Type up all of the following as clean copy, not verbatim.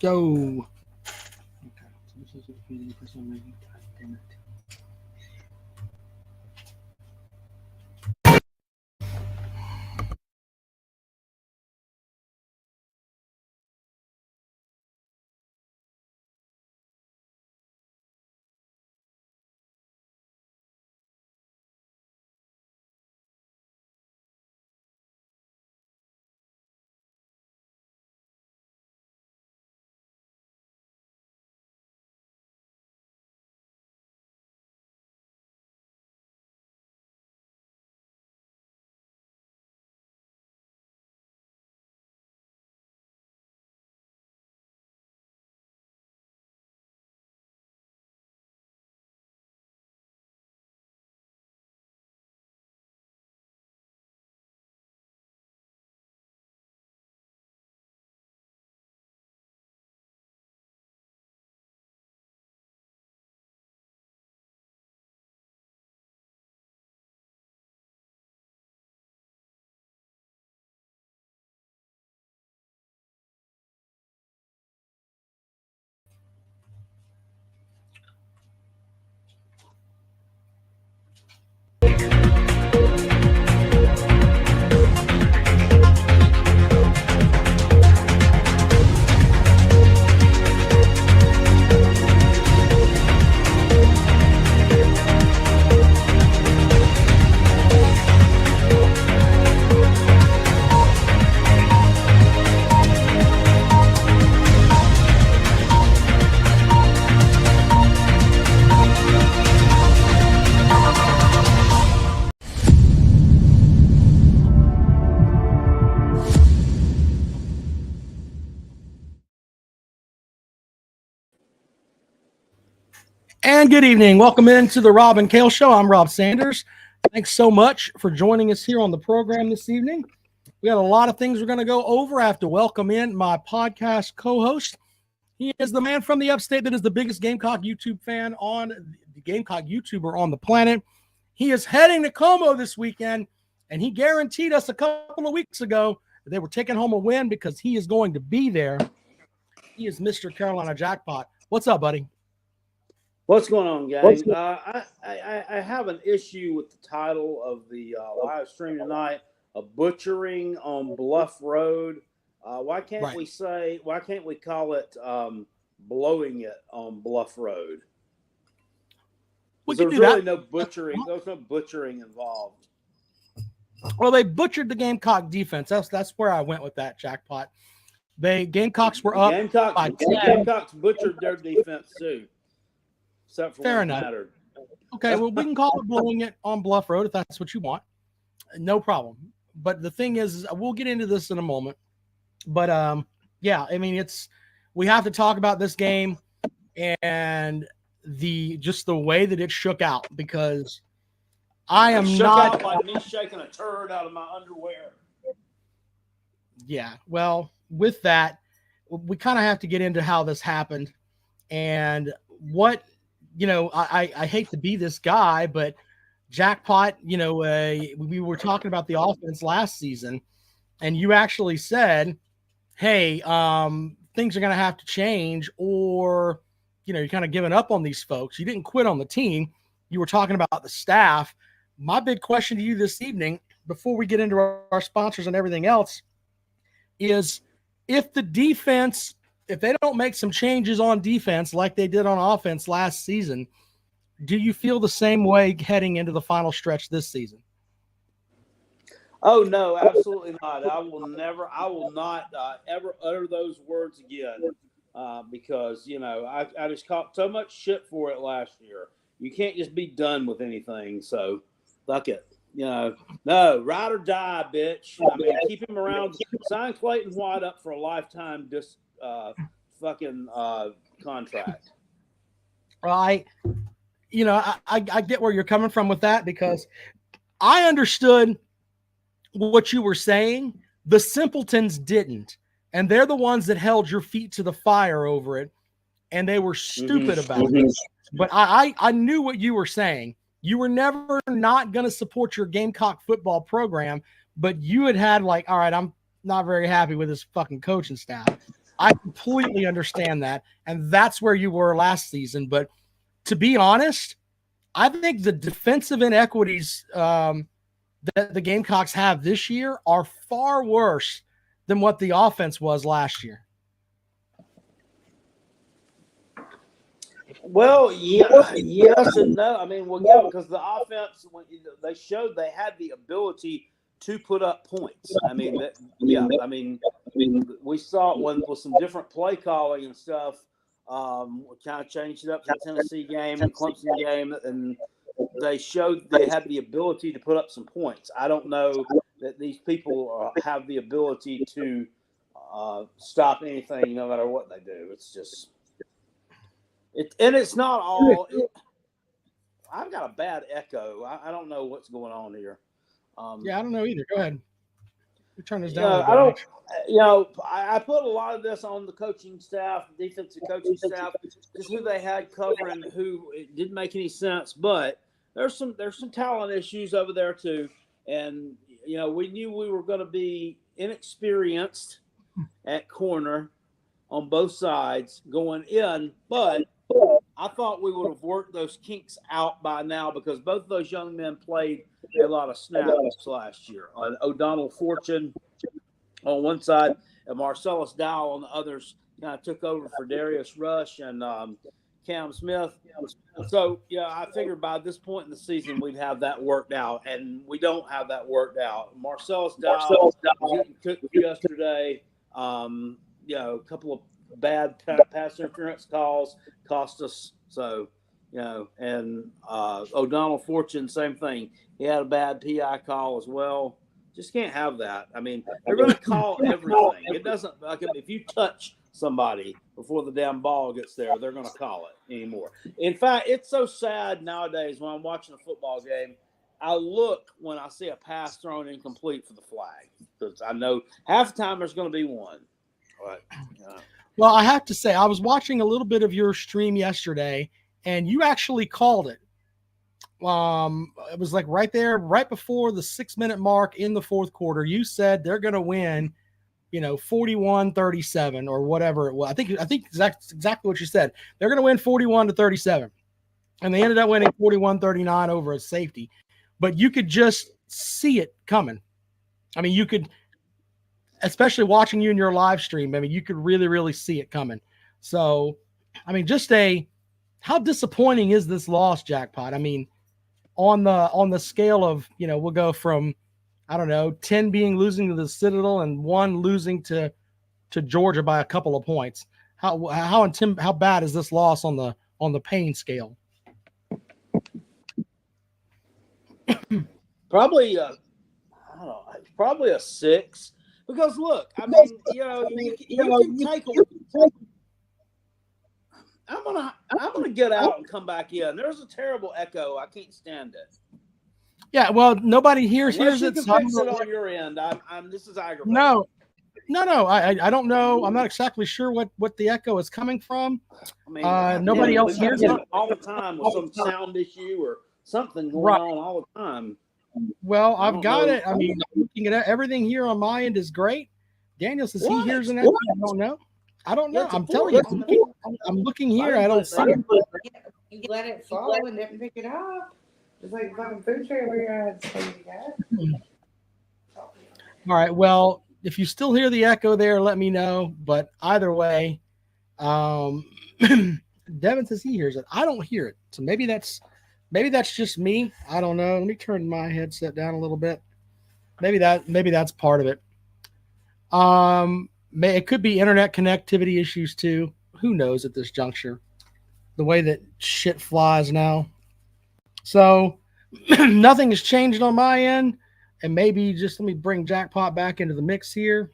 Go. And good evening. Welcome into the Rob and Kale Show. I'm Rob Sanders. Thanks so much for joining us here on the program this evening. We got a lot of things we're going to go over. I have to welcome in my podcast co-host. He is the man from the upstate that is the biggest Gamecock YouTube fan on the Gamecock YouTuber on the planet. He is heading to Como this weekend, and he guaranteed us a couple of weeks ago that they were taking home a win because he is going to be there. He is Mr. Carolina Jackpot. What's up, buddy? What's going on, gang? I have an issue with the title of the live stream tonight, "A Butchering on Bluff Road." Why can't we call it "Blowing It on Bluff Road"? There's really no butchering. There's no butchering involved. Well, they butchered the Gamecock defense. That's where I went with that, Jackpot. Gamecocks were up. Gamecocks butchered their defense too. Fair enough. Okay, well, we can call it "Blowing It on Bluff Road" if that's what you want. No problem. But the thing is, we'll get into this in a moment. But yeah, I mean, we have to talk about this game and the way that it shook out, because I am not like me shaking a turd out of my underwear. Yeah, well, with that, we kind of have to get into how this happened and what. I hate to be this guy, but Jackpot, we were talking about the offense last season, and you actually said, hey, things are going to have to change, or, you're kind of giving up on these folks. You didn't quit on the team. You were talking about the staff. My big question to you this evening, before we get into our sponsors and everything else, is if the defense – if they don't make some changes on defense like they did on offense last season, do you feel the same way heading into the final stretch this season? Oh, no, absolutely not. I will not ever utter those words again because, I just caught so much shit for it last year. You can't just be done with anything. So, fuck it. No, ride or die, bitch. I mean, keep him around. Sign Clayton White up for a lifetime contract. Well, I get where you're coming from with that, because I understood what you were saying. The simpletons didn't, and they're the ones that held your feet to the fire over it, and they were stupid about it. But I knew what you were saying. You were never not going to support your Gamecock football program, but you had like, all right, I'm not very happy with this fucking coaching staff. I completely understand that, and that's where you were last season. But to be honest, I think the defensive inequities that the Gamecocks have this year are far worse than what the offense was last year. Well, yes and no. I mean, because the offense, they showed they had the ability to put up points. I mean, we saw it with some different play calling and stuff. We kind of changed it up to the Tennessee game, the Clemson game, and they showed they had the ability to put up some points. I don't know that these people have the ability to stop anything, no matter what they do. It's just and it's not all. I've got a bad echo. I don't know what's going on here. Yeah, I don't know either. Go ahead. We turn this down. I put a lot of this on the coaching staff, the defensive coaching staff, just who they had covering, who it didn't make any sense. But there's some talent issues over there too, and we knew we were going to be inexperienced at corner on both sides going in, but I thought we would have worked those kinks out by now, because both of those young men played a lot of snaps last year. O'Donnell Fortune on one side and Marcellus Dow on the others kind of took over for Darius Rush and Cam Smith. So, I figured by this point in the season we'd have that worked out, and we don't have that worked out. Marcellus Dow was getting cooked yesterday. A couple of bad pass interference calls cost us. So, and O'Donnell Fortune, same thing. He had a bad PI call as well. Just can't have that. I mean, they're going to call everything. It doesn't, like, if you touch somebody, before the damn ball gets there, they're going to call it anymore. In fact, it's so sad nowadays when I'm watching a football game, I look when I see a pass thrown incomplete for the flag because I know half the time there's going to be one. But, Well, I have to say, I was watching a little bit of your stream yesterday, and you actually called it. It was like right there, right before the 6-minute mark in the fourth quarter. You said they're going to win, 41-37 or whatever it was. I think exactly what you said. They're going to win 41-37, and they ended up winning 41-39 over a safety. But you could just see it coming. I mean, you could, especially watching you in your live stream. I mean, you could really, really see it coming. So, I mean, how disappointing is this loss, Jackpot? I mean, on the scale of, we'll go from, I don't know, 10 being losing to the Citadel and 1 losing to Georgia by a couple of points. How bad is this loss on the pain scale? Probably I don't know, probably a 6. Because look, I mean, you can take. I'm gonna get out and come back in. There's a terrible echo. I can't stand it. Yeah, well, nobody hears it. You can fix it on your end. This is aggravating. No. I don't know. I'm not exactly sure what the echo is coming from. I mean, nobody else hears it all the time with some sound issue or something going on all the time. Well, I've got it. I mean, looking at everything here on my end is great. Daniel says he hears an echo. I don't know. I'm telling you. I'm looking here. I don't see it. You let it fall and didn't pick it up. It's like fucking food trailer. All right. Well, if you still hear the echo there, let me know. But either way, Devin says he hears it. I don't hear it. So maybe that's just me. I don't know. Let me turn my headset down a little bit. Maybe that's part of it. It could be internet connectivity issues too. Who knows at this juncture? The way that shit flies now. So nothing has changed on my end. And maybe just let me bring Jackpot back into the mix here.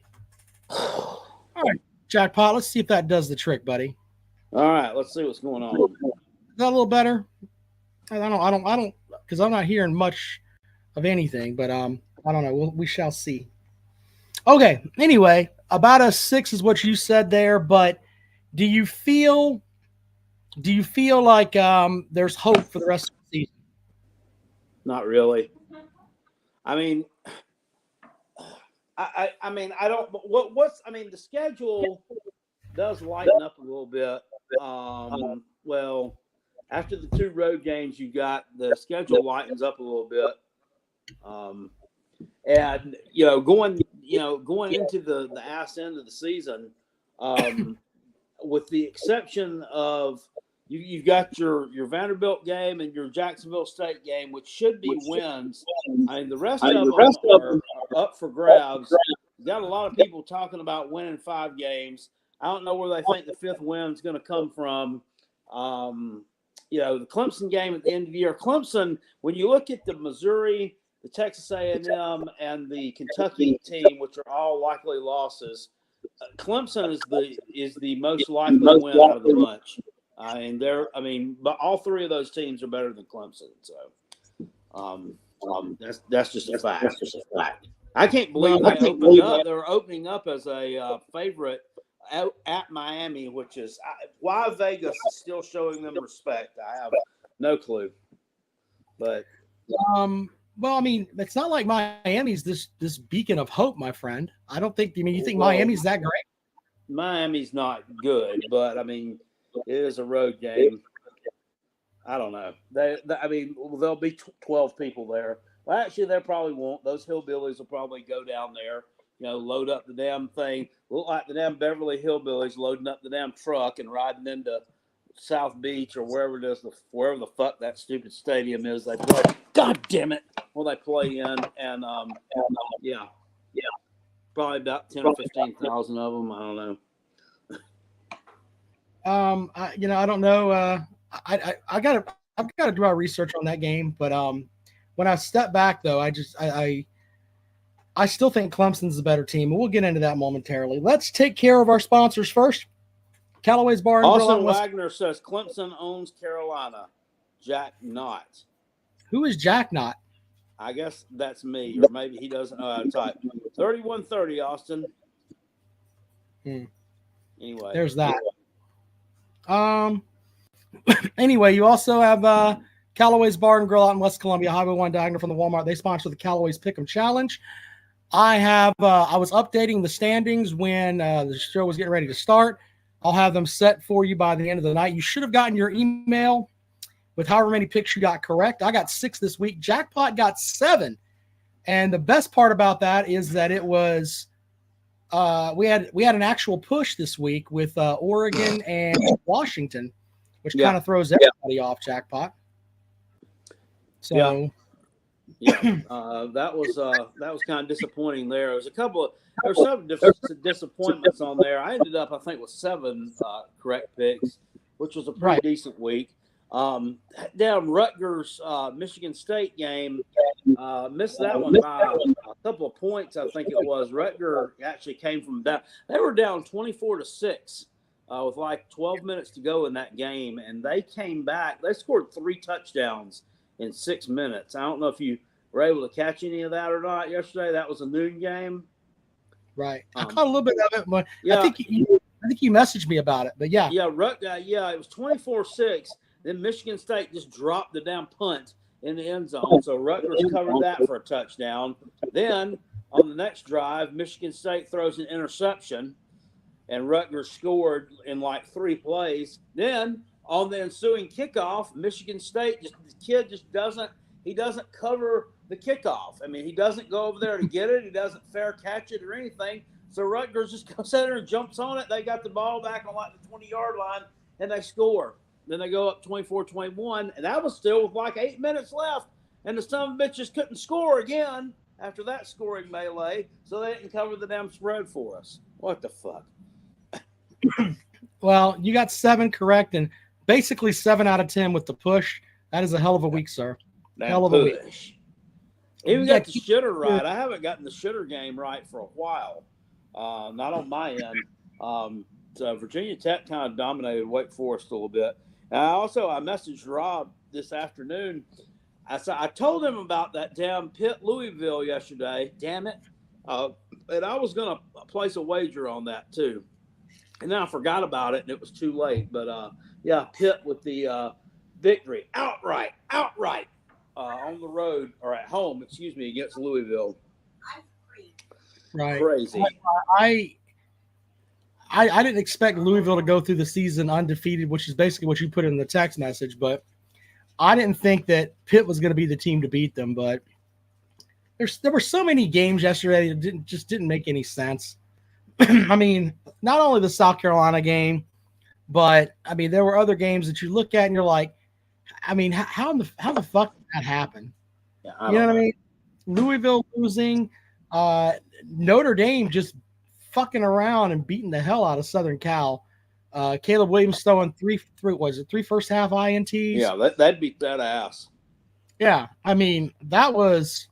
All right, Jackpot, let's see if that does the trick, buddy. All right, let's see what's going on. Is that a little better? I don't, because I'm not hearing much of anything, but I don't know. We shall see. Okay. Anyway, about a 6 is what you said there, but do you feel like there's hope for the rest of the season? Not really. I mean, I mean, I don't. The schedule does lighten up a little bit. Well, after the 2 road games you got, the schedule lightens up a little bit. And going into the ass end of the season, with the exception of you've got your Vanderbilt game and your Jacksonville State game, which should be wins. I mean, the rest of them are up for grabs. You got a lot of people talking about winning 5 games. I don't know where they think the 5th win is going to come from. The Clemson game at the end of the year. Clemson, when you look at the Missouri, the Texas A&M, and the Kentucky team, which are all likely losses, Clemson is the most likely win out of the bunch. But all 3 of those teams are better than Clemson. So, that's just a fact. I can't believe they're opening up as a favorite at Miami, which is why Vegas is still showing them respect. I have no clue. But well, I mean, it's not like Miami's this beacon of hope, my friend. I don't think. You think Miami's that great? Miami's not good, but I mean, it is a road game. I don't know. There'll be 12 people there. Well, actually, there probably won't. Those hillbillies will probably go down there, load up the damn thing. Look like the damn Beverly Hillbillies loading up the damn truck and riding into South Beach or wherever it is, wherever the fuck that stupid stadium is they play. God damn it! Well, they play in, and yeah, probably about 10 or 15,000 of them. I don't know. I don't know. I've got to do our research on that game, but when I step back though, I still think Clemson's the better team, and we'll get into that momentarily. Let's take care of our sponsors first. Callaway's Bar and Grill out Austin in West. Wagner says Clemson owns Carolina. Jack Knott. Who is Jack Knott? I guess that's me, or maybe he doesn't know how to type. 3130, Austin. Anyway. There's that. Anyway, you also have Callaway's Bar and Grill out in West Columbia, Highway 1 diagonal from the Walmart. They sponsor the Callaway's Pick'em Challenge. I was updating the standings when the show was getting ready to start. I'll have them set for you by the end of the night. You should have gotten your email with however many picks you got correct. I got 6 this week. Jackpot got 7. And the best part about that is that it was we had an actual push this week with Oregon and Washington, which kind of throws everybody off, Jackpot. So that was kind of disappointing there. There were some disappointments on there. I ended up, I think, with 7 correct picks, which was a pretty decent week. Down Rutgers, Michigan State game, missed that one by a couple of points. I think it was. Rutgers actually came from down. They were down 24-6 with like 12 minutes to go in that game, and they came back. They scored 3 touchdowns in 6 minutes. I don't know if you were able to catch any of that or not yesterday. That was a noon game. Right. I caught a little bit of it, but I think you messaged me about it. But yeah, it was 24-6. Then Michigan State just dropped the damn punt in the end zone. So Rutgers covered that for a touchdown. Then on the next drive, Michigan State throws an interception, and Rutgers scored in like 3 plays. Then on the ensuing kickoff, Michigan State doesn't cover the kickoff. I mean, he doesn't go over there to get it. He doesn't fair catch it or anything. So Rutgers just goes in there and jumps on it. They got the ball back on like the 20-yard line, and they score. Then they go up 24-21, and that was still with like 8 minutes left. And the son of a bitches couldn't score again after that scoring melee, so they didn't cover the damn spread for us. What the fuck? Well, you got 7 correct, and basically 7 out of 10 with the push. That is a hell of a week, sir. Hell of a week. Even got the shitter right. I haven't gotten the shitter game right for a while. Not on my end. So Virginia Tech kind of dominated Wake Forest a little bit. I messaged Rob this afternoon. I told him about that damn Pitt Louisville yesterday. Damn it. And I was going to place a wager on that too. And then I forgot about it and it was too late. But Pitt with the victory outright on the road or at home, against Louisville. Right. Crazy. I didn't expect Louisville to go through the season undefeated, which is basically what you put in the text message. But I didn't think that Pitt was going to be the team to beat them. But there were so many games yesterday that just didn't make any sense. I mean, not only the South Carolina game, but I mean there were other games that you look at and you're like, I mean, how the fuck did that happen? Yeah, you know what I mean? Louisville losing, Notre Dame just fucking around and beating the hell out of Southern Cal. Caleb Williams throwing three first half INTs. Yeah, that beat that ass. Yeah, I mean that was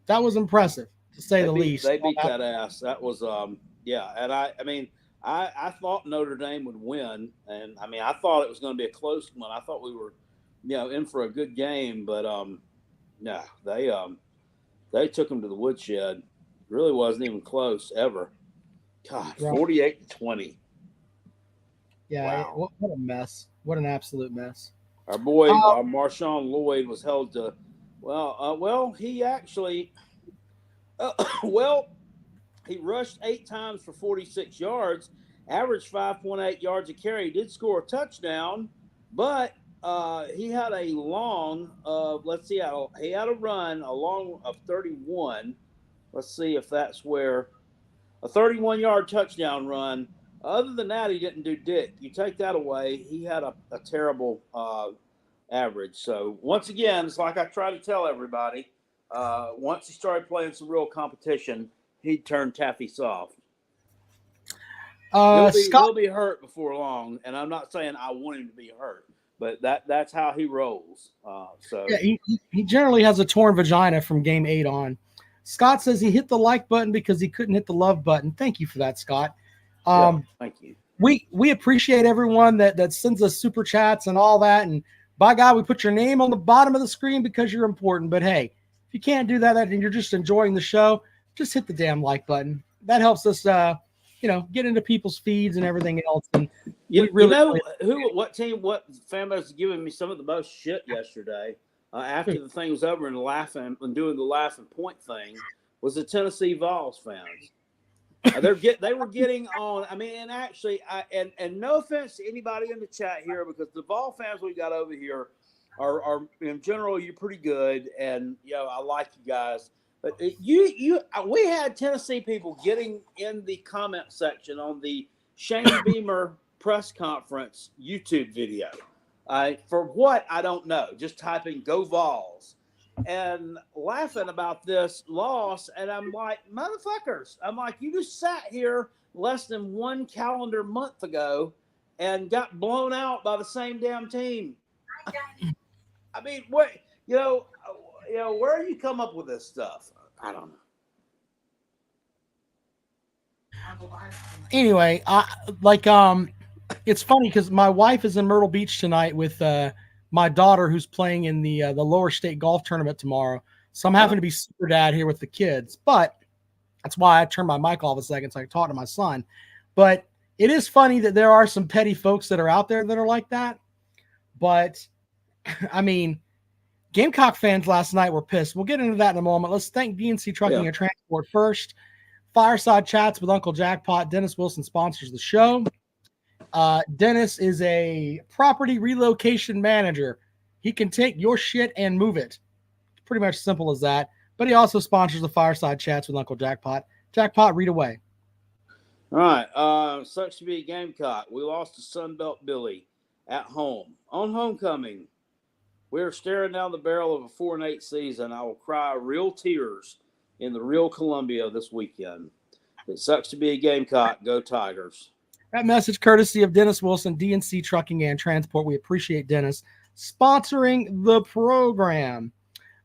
impressive to say the least. They beat that ass. That was and I thought Notre Dame would win, and I mean I thought it was going to be a close one. I thought we were in for a good game, but they took them to the woodshed. It really wasn't even close ever. God, 48-20. Yeah, wow. What a mess. What an absolute mess. Our boy Marshawn Lloyd was held to he actually he rushed 8 times for 46 yards, averaged 5.8 yards a carry. He did score a touchdown, but he had a long he had a run along of 31. Let's see if that's where a 31-yard touchdown run. Other than that, he didn't do dick. You take that away, he had a terrible average. So once again, it's like I try to tell everybody, once he started playing some real competition, he'd turn taffy soft. He'll be hurt before long, and I'm not saying I want him to be hurt, but that's how he rolls. He generally has a torn vagina from game 8 on. Scott says he hit the like button because he couldn't hit the love button. Thank you for that, Scott. Thank you. we appreciate everyone that sends us super chats and all that. And by God, we put your name on the bottom of the screen because you're important. But hey, if you can't do that and you're just enjoying the show, just hit the damn like button. That helps us, get into people's feeds and everything else. And what fan base is giving me some of the most shit yesterday after the thing was over and laughing and doing the laughing point thing was the Tennessee Vols fans. They were getting on. I mean, and actually, and no offense to anybody in the chat here, because the Vol fans we got over here are in general, you're pretty good, and I like you guys. But we had Tennessee people getting in the comment section on the Shane Beamer press conference YouTube video. For what I don't know, just typing "Go Vols." And laughing about this loss, and I'm like, motherfuckers, you just sat here less than 1 calendar month ago and got blown out by the same damn team. I mean, what, where do you come up with this stuff? I don't know. Anyway, it's funny because my wife is in Myrtle Beach tonight with my daughter who's playing in the lower state golf tournament tomorrow. So I'm having to be super dad here with the kids, but that's why I turned my mic off a second so I can talk to my son. But it is funny that there are some petty folks that are out there that are like that. But I mean, Gamecock fans last night were pissed. We'll get into that in a moment. Let's thank DNC Trucking and Transport first. Fireside Chats with Uncle Jackpot. Dennis Wilson sponsors the show. Dennis is a property relocation manager. He can take your shit and move it. Pretty much simple as that. But he also sponsors the Fireside Chats with Uncle Jackpot. Jackpot, read away. All right. Sucks to be a Gamecock. We lost to Sunbelt Billy at home. On homecoming, we're staring down the barrel of a 4-8 season. I will cry real tears in the real Columbia this weekend. It sucks to be a Gamecock. Go Tigers. That message courtesy of Dennis Wilson, DNC Trucking and Transport. We appreciate Dennis sponsoring the program.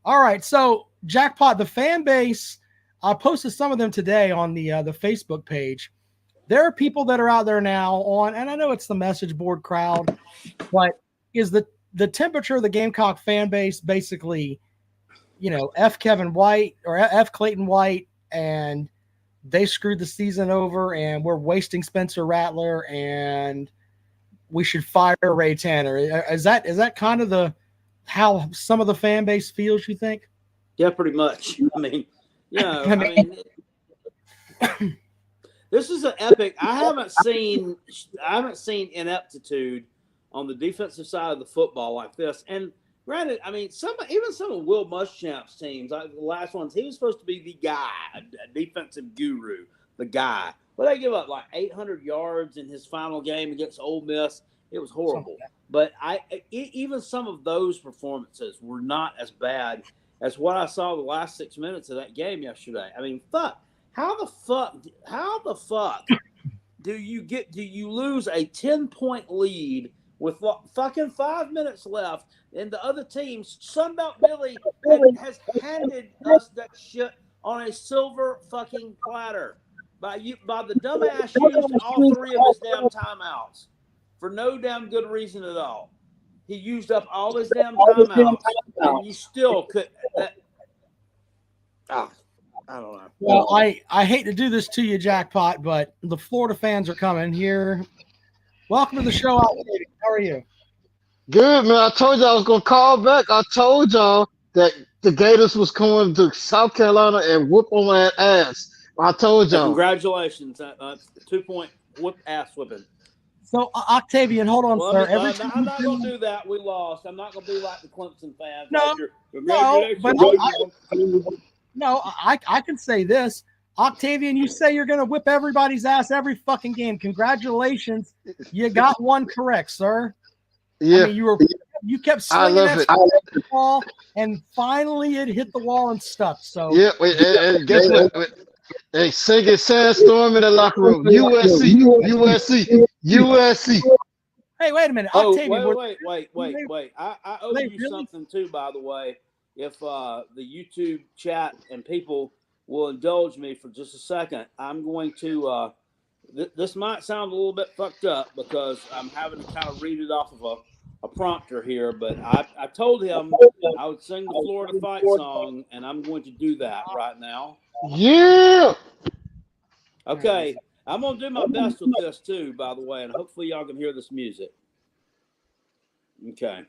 All right, so Jackpot, the fan base, I posted some of them today on the Facebook page. There are people that are out there now and I know it's the message board crowd, but is the temperature of the Gamecock fan base basically, F Kevin White or F Clayton White, and they screwed the season over and we're wasting Spencer Rattler and we should fire Ray Tanner. Is that kind of how some of the fan base feels, you think? Yeah, pretty much. I mean, this is an epic. I haven't seen ineptitude on the defensive side of the football like this. And granted, I mean, some of Will Muschamp's teams, like the last ones, he was supposed to be the guy, a defensive guru, the guy. But they give up like 800 yards in his final game against Ole Miss. It was horrible. But even some of those performances were not as bad as what I saw the last 6 minutes of that game yesterday. I mean, fuck. How the fuck do you lose a 10-point lead with fucking 5 minutes left, and the other teams, Sunbelt Billy has handed us that shit on a silver fucking platter by the dumbass used all 3 of his damn timeouts for no damn good reason at all. He used up all his damn timeouts, and you still could. I don't know. Well, I hate to do this to you, Jackpot, but the Florida fans are coming here. Welcome to the show, Octavia. How are you? Good, man. I told y'all I was going to call back. I told y'all that the Gators was coming to South Carolina and whoop on that ass. I told y'all. Congratulations. 2-point ass whipping. So, Octavian, hold on, sir. I'm not going to do that. We lost. I'm not going to be like the Clemson fans. No, I can say this. Octavian, you say you're going to whip everybody's ass every fucking game. Congratulations. You got one correct, sir. Yeah. I mean, you kept swinging that ball, and finally it hit the wall and stuck. So yeah, and guess what? They singing Sandstorm in the locker room. USC. Hey, wait a minute. Octavian, wait. I owe you something too, by the way. If the YouTube chat and people will indulge me for just a second, I'm going to This might sound a little bit fucked up because I'm having to kind of read it off of a prompter here, but I told him I would sing the Florida fight song, and I'm going to do that right now. Yeah. Okay, I'm going to do my best with this too, by the way, and hopefully y'all can hear this music. Okay.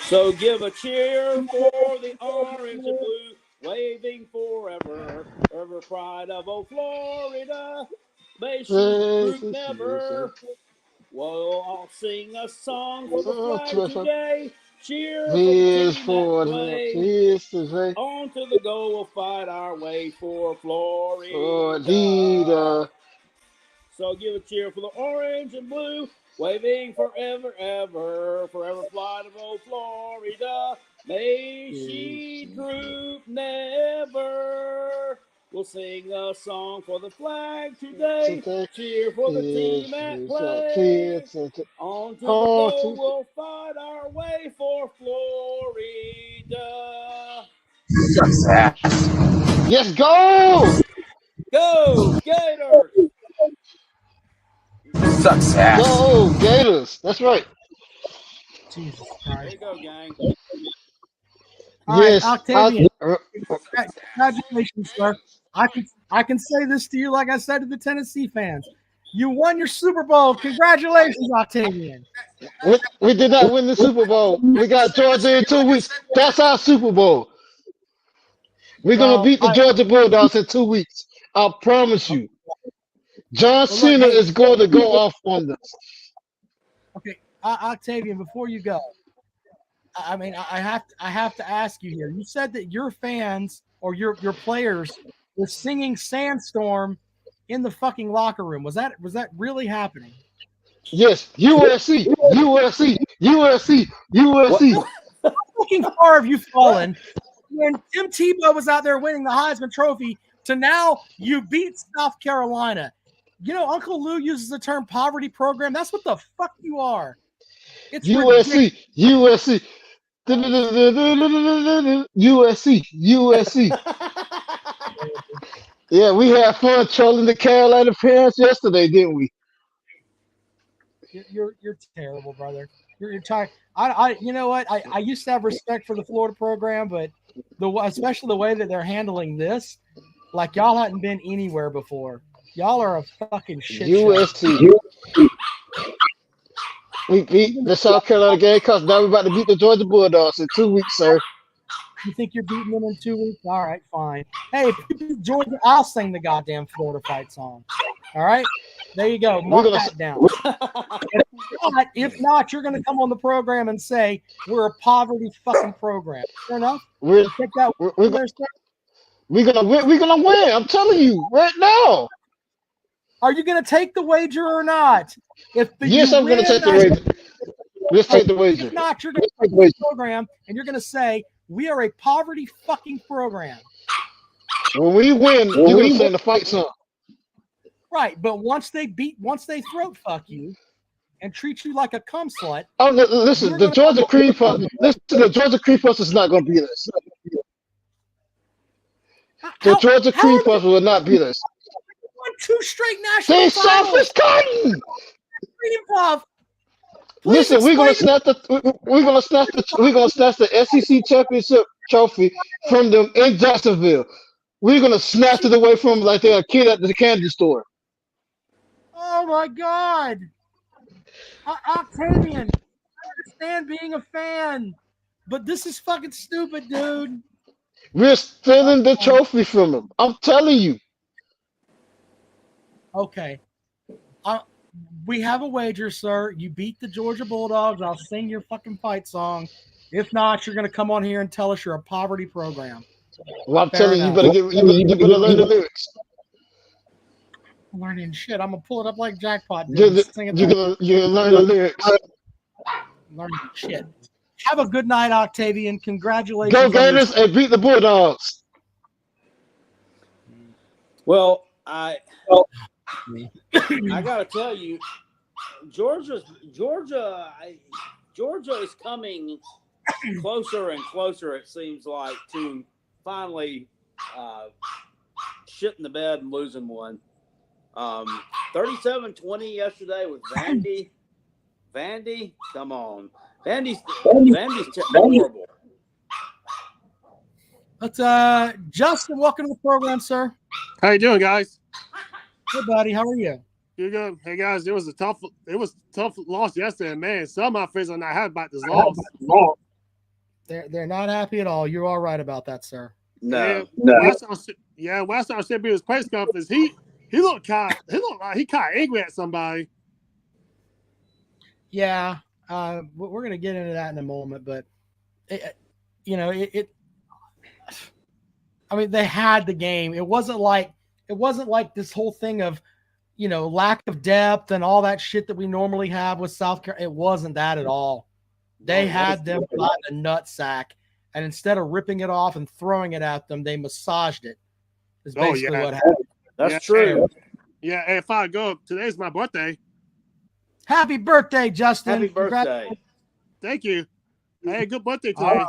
So give a cheer for the orange and blue, waving forever, ever pride of old Florida. May she droop never. We'll all sing a song for the flag today. Cheer for the Here's team for that the play. here's to say On to the goal, we'll fight our way for Florida. Florida. So give a cheer for the orange and blue, waving forever, ever, forever flight of old Florida. May she droop never. We'll sing a song for the flag today. Cheer for the team at play. On to the goal, we'll fight our way for Florida. Yes, go! Go, Gators! Success. Go, Gators. That's right. Jesus There Christ. you go, gang. All right, Yes. Octavian. Congratulations, sir. I can say this to you like I said to the Tennessee fans. You won your Super Bowl. Congratulations, Octavian. We did not win the Super Bowl. We got Georgia in 2 weeks. That's our Super Bowl. We're going to beat the Georgia Bulldogs in 2 weeks. I promise you. John Cena is going to go off on us. Okay, Octavian, before you go, I mean, I have to ask you here. You said that your fans or your players were singing "Sandstorm" in the fucking locker room. Was that really happening? Yes, USC, USC, USC, USC. How fucking far have you fallen when Tim Tebow was out there winning the Heisman Trophy to now you beat South Carolina? You know, Uncle Lou uses the term poverty program. That's what the fuck you are. It's USC, USC, USC, USC. Yeah, we had fun trolling the Carolina parents yesterday, didn't we? You're terrible, brother. You're tired. I you know what? I used to have respect for the Florida program, but especially the way that they're handling this, like y'all hadn't been anywhere before. Y'all are a fucking shit USC. show. We beat the South Carolina Gamecocks. Now we're about to beat the Georgia Bulldogs in 2 weeks, sir. You think you're beating them in 2 weeks? All right, fine. Hey, if you beat Georgia, I'll sing the goddamn Florida fight song. All right? There you go. Mark that down. If not, you're going to come on the program and say we're a poverty fucking program. Fair enough? We're gonna win. We're gonna win. I'm telling you right now. Are you going to take the wager or not? Yes, I'm going to take the wager. Let's take the wager. If not, you're going to take the program and you're going to say we are a poverty fucking program. When we win, you're going to sing the fight song. Right, but once they throat fuck you and treat you like a cum slut. Oh, listen, the Georgia Cream Puff. Listen, the Georgia Cream Puff is not going to beat us. The Georgia Cream Puff will not beat us. Won 2 straight national They titles. soft as cotton. Cream Puff. Listen, we're gonna snatch the SEC championship trophy from them in Jacksonville. We're gonna snatch it away from them like they're a kid at the candy store. Oh my God, Octavian, I understand being a fan, but this is fucking stupid, dude. We're stealing the trophy from them. I'm telling you. Okay. We have a wager, sir. You beat the Georgia Bulldogs. I'll sing your fucking fight song. If not, you're going to come on here and tell us you're a poverty program. Well, I'm telling you, you better learn the lyrics. Learning shit. I'm going to pull it up like Jackpot. You're going to learn the lyrics. Learning shit. Have a good night, Octavian. Congratulations. Go Gators and beat the Bulldogs. Well, I gotta tell you, Georgia is coming closer and closer. It seems like to finally shitting the bed and losing one. 37-20 yesterday with Vandy. Vandy, come on. Vandy's horrible. Let's Justin, welcome to the program, sir. How you doing, guys? Hey, buddy, how are you? You good? Hey, guys, it was a tough loss yesterday, man. Some of my friends are not happy about this loss. They're not happy at all. You're all right about that, sir. No. When I saw his press conference, he looked like he kind of angry at somebody. Yeah, we're gonna get into that in a moment, but I mean, they had the game. It wasn't like this whole thing of, lack of depth and all that shit that we normally have with South Carolina. It wasn't that at all. They had them by the nutsack, and instead of ripping it off and throwing it at them, they massaged it. Is basically what happened. That's true. Yeah, and if I go, today's my birthday. Happy birthday, Justin. Happy birthday. Thank you. Hey, good birthday today.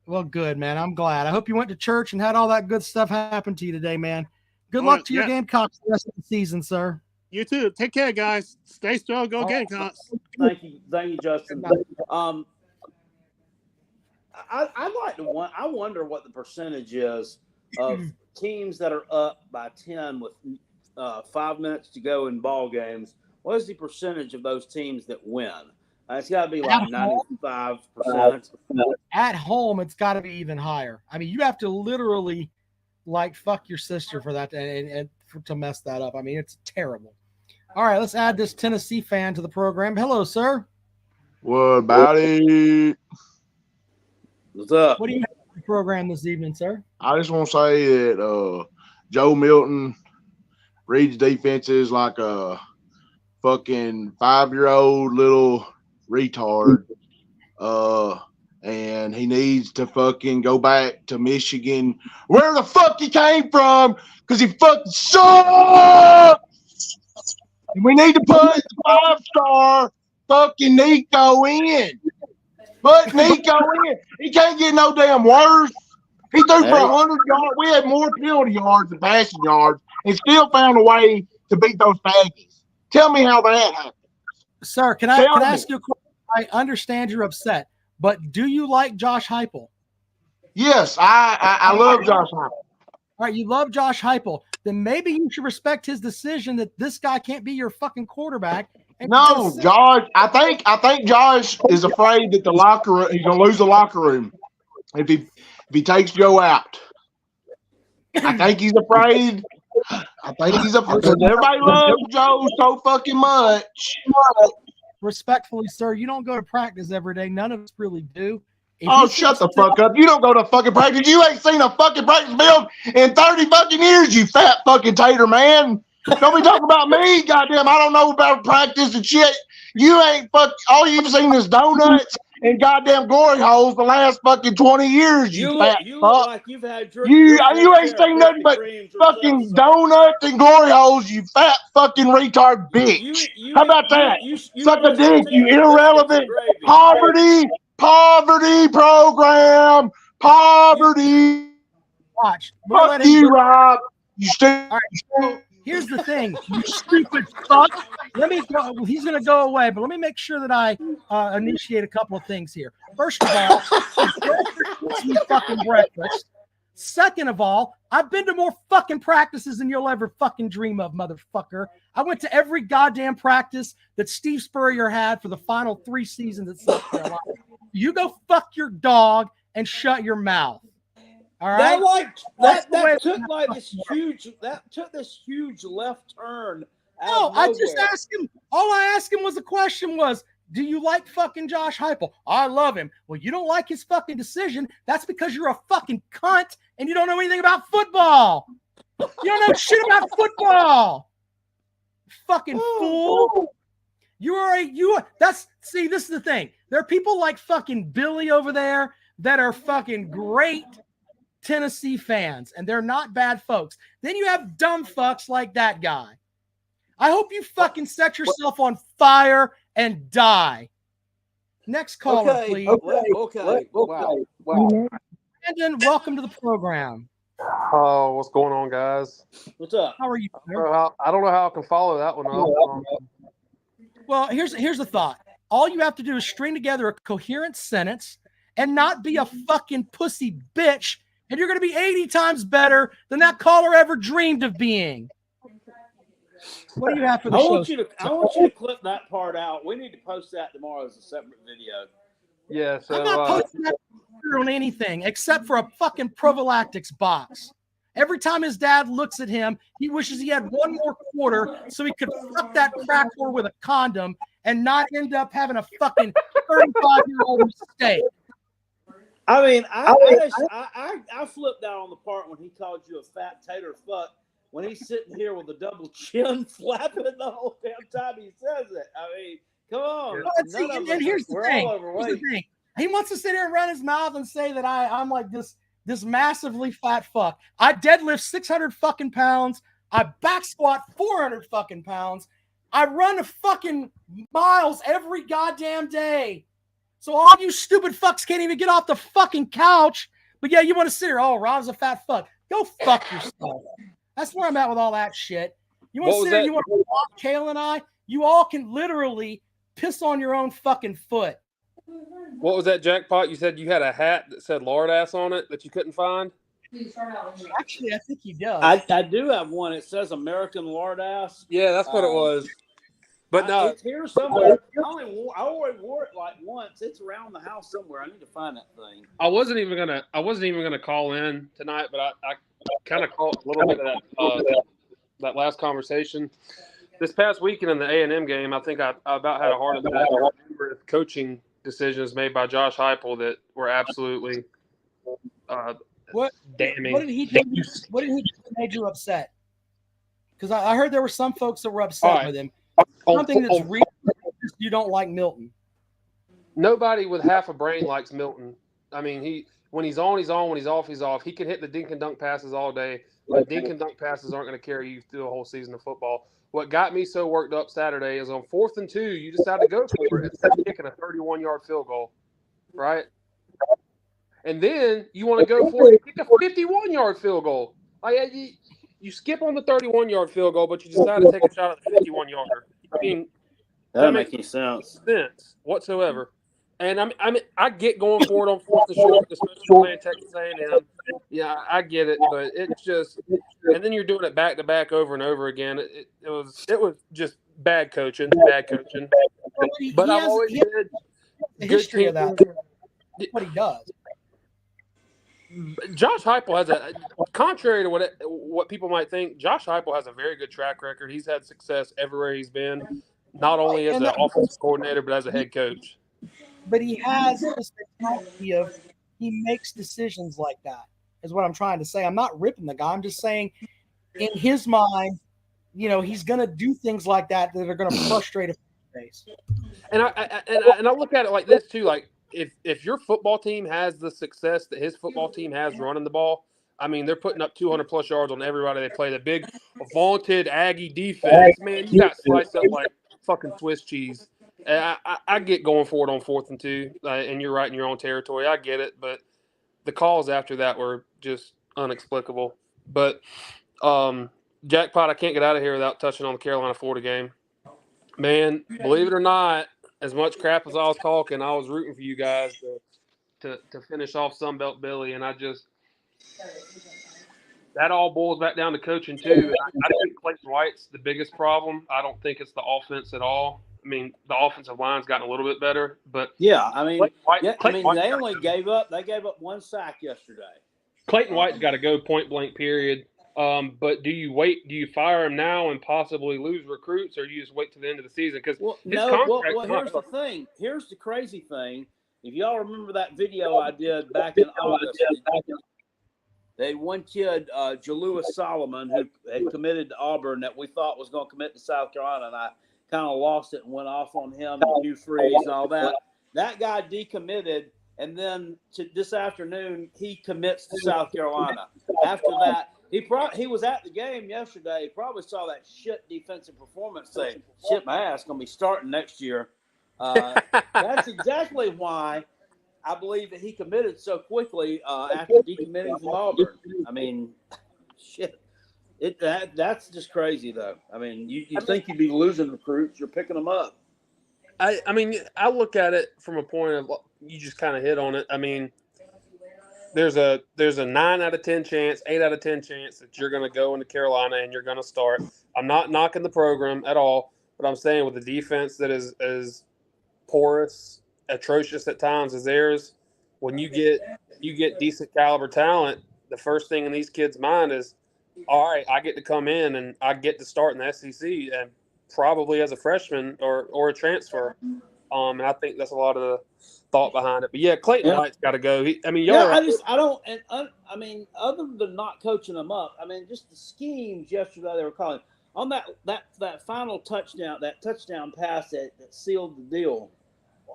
Well, good, man. I'm glad. I hope you went to church and had all that good stuff happen to you today, man. Good luck to your Gamecocks the rest of the season, sir. You too. Take care, guys. Stay strong. Go Gamecocks. Thank you, Justin. I wonder what the percentage is of teams that are up by 10 with 5 minutes to go in ball games. What is the percentage of those teams that win? It's got to be like 95%. At home, it's got to be even higher. I mean, you have to literally fuck your sister for that and to mess that up. I mean, it's terrible. All right, let's add this Tennessee fan to the program. Hello, sir. What about it? What's up? What do you have for the program this evening, sir? I just want to say that Joe Milton reads defenses like a fucking 5-year-old little retard. And he needs to fucking go back to Michigan, where the fuck he came from, because he fucking sucks. And we need to put the 5-star fucking Nico in. Put Nico in. He can't get no damn worse. He threw for 100 yards. We had more penalty yards than passing yards and still found a way to beat those Aggies. Tell me how that happened. Sir, can I ask you a question? I understand you're upset, but do you like Josh Heupel? Yes, I love Josh Heupel. All right, you love Josh Heupel. Then maybe you should respect his decision that this guy can't be your fucking quarterback. No, Josh. I think Josh is afraid that he's gonna lose the locker room if he takes Joe out. I think he's afraid. Because everybody loves Joe so fucking much. Respectfully, sir, you don't go to practice every day. None of us really do. Shut the fuck up. You don't go to fucking practice. You ain't seen a fucking practice field in 30 fucking years, you fat fucking tater, man. Don't be talking about me, goddamn. I don't know about practice and shit. You ain't all you've seen is donuts and goddamn glory holes the last fucking 20 years, you fat fuck. Like you've had you ain't seen nothing but fucking donuts and glory holes, you fat fucking retard bitch. How about that? Suck a dick, you irrelevant poverty program. Poverty. Watch. Fuck you, Rob. You stupid. All right, so here's the thing, you stupid fuck. Let me go. He's going to go away, but let me make sure that I initiate a couple of things here. First of all, fucking breakfast. Second of all, I've been to more fucking practices than you'll ever fucking dream of, motherfucker. I went to every goddamn practice that Steve Spurrier had for the final 3 seasons at South Carolina. You go fuck your dog and shut your mouth. All right. That took this huge left turn. No, I just asked him. All I asked him was the question was, do you like fucking Josh Heupel? I love him. Well, you don't like his fucking decision. That's because you're a fucking cunt and you don't know anything about football. You don't know shit about football. Fucking fool. See, this is the thing. There are people like fucking Billy over there that are fucking great Tennessee fans, and they're not bad folks. Then you have dumb fucks like that guy. I hope you fucking set yourself on fire and die. Next caller, please. Okay. Wow. Brandon, welcome to the program. Oh, what's going on, guys? What's up? How are you, I sir? don't know how I can follow that one up. Well, here's the thought. All you have to do is string together a coherent sentence and not be a fucking pussy bitch, and you're going to be 80 times better than that caller ever dreamed of being. What do you have for the I show? want you to clip that part out. We need to post that tomorrow as a separate video. Yeah, so I'm not posting that on anything except for a fucking prophylactics box. Every time his dad looks at him, he wishes he had one more quarter so he could fuck that crack whore with a condom and not end up having a fucking 35-year-old mistake. I mean, I flipped out on the part when he called you a fat tater fuck when he's sitting here with a double chin flapping the whole damn time he says it. I mean, come on. And here's the thing. He wants to sit here and run his mouth and say that I'm like this massively fat fuck. I deadlift 600 fucking pounds. I back squat 400 fucking pounds. I run fucking miles every goddamn day. So all you stupid fucks can't even get off the fucking couch. But yeah, you want to sit here, oh, Rob's a fat fuck. Go fuck yourself. That's where I'm at with all that shit. You want to sit here, you want to walk Kale and I? You all can literally piss on your own fucking foot. What was that, Jackpot? You said you had a hat that said lard ass on it that you couldn't find? Actually, I think he does. I do have one. It says American lard ass. Yeah, that's what it was. But no, it's here somewhere. I only wore it like once. It's around the house somewhere. I need to find that thing. I wasn't even gonna call in tonight, but I kind of caught a little bit of that last conversation. This past weekend in the A&M game, I think I about had a heart attack. I remember coaching decisions made by Josh Heupel that were absolutely damning. What did he do? What did he do that made you upset? Because I heard there were some folks that were upset with him. Something that's real. You don't like Milton. Nobody with half a brain likes Milton. I mean, when he's on, he's on. When he's off, he's off. He can hit the dink and dunk passes all day, but dink and dunk passes aren't going to carry you through a whole season of football. What got me so worked up Saturday is on 4th and 2, you decide to go for it instead of kicking a 31-yard field goal, right? And then you want to go for it, kick a 51-yard field goal. Like you skip on the 31-yard field goal, but you decide to take a shot at the 51-yarder. I mean, that doesn't make any sense whatsoever. And I get going for it on 4th and short, especially playing Texas A&M. Yeah, I get it, but it's just, and then you're doing it back to back over and over again. It was just bad coaching. But I've always said the history of that. What he does. Josh Heupel has contrary to what people might think, Josh Heupel has a very good track record. He's had success everywhere he's been, not only as an offensive coordinator, but as a head coach. But he has this mentality of he makes decisions like that, is what I'm trying to say. I'm not ripping the guy. I'm just saying in his mind, he's going to do things like that are going to frustrate a face. And I look at it like this too, like if your football team has the success that his football team has running the ball, I mean, they're putting up 200-plus yards on everybody they play. The big vaunted Aggie defense, man, you got sliced up like fucking Swiss cheese. I get going for it on 4th and 2, and you're right in your own territory. I get it, but the calls after that were just inexplicable. But Jackpot, I can't get out of here without touching on the Carolina-Florida game. Man, believe it or not, as much crap as I was talking, I was rooting for you guys to finish off Sunbelt Billy, and that all boils back down to coaching too. I think Clayton White's the biggest problem. I don't think it's the offense at all. I mean, the offensive line's gotten a little bit better, but yeah, I mean, Clayton White they only gave up one sack yesterday. Clayton White's got to go point blank, period. But do you wait? Do you fire him now and possibly lose recruits, or do you just wait to the end of the season? Because here's the thing. Here's the crazy thing. If y'all remember that video I did back in August, they had one kid, Jalewis Solomon, who had committed to Auburn that we thought was going to commit to South Carolina, and I kind of lost it and went off on him and Hugh Freeze and all that. That guy decommitted, and then this afternoon he commits to South Carolina. After that, he was at the game yesterday. He probably saw that shit defensive performance, say, "Shit, my ass going to be starting next year." That's exactly why I believe that he committed so quickly after decommitting from Auburn. I mean, shit. That's just crazy though. I mean, you think you'd be losing recruits, you're picking them up. I mean, I look at it from a point of you just kind of hit on it. I mean, there's a 9 out of 10 chance, 8 out of 10 chance that you're going to go into Carolina and you're going to start. I'm not knocking the program at all, but I'm saying with the defense that is as porous, atrocious at times as theirs, when you get decent caliber talent, the first thing in these kids' mind is, all right, I get to come in and I get to start in the SEC and probably as a freshman or a transfer. And I think that's a lot of the thought behind it. But yeah, Clayton White's got to go. I mean, I mean, other than not coaching them up, I mean, just the schemes yesterday they were calling on that final touchdown, that touchdown pass that sealed the deal.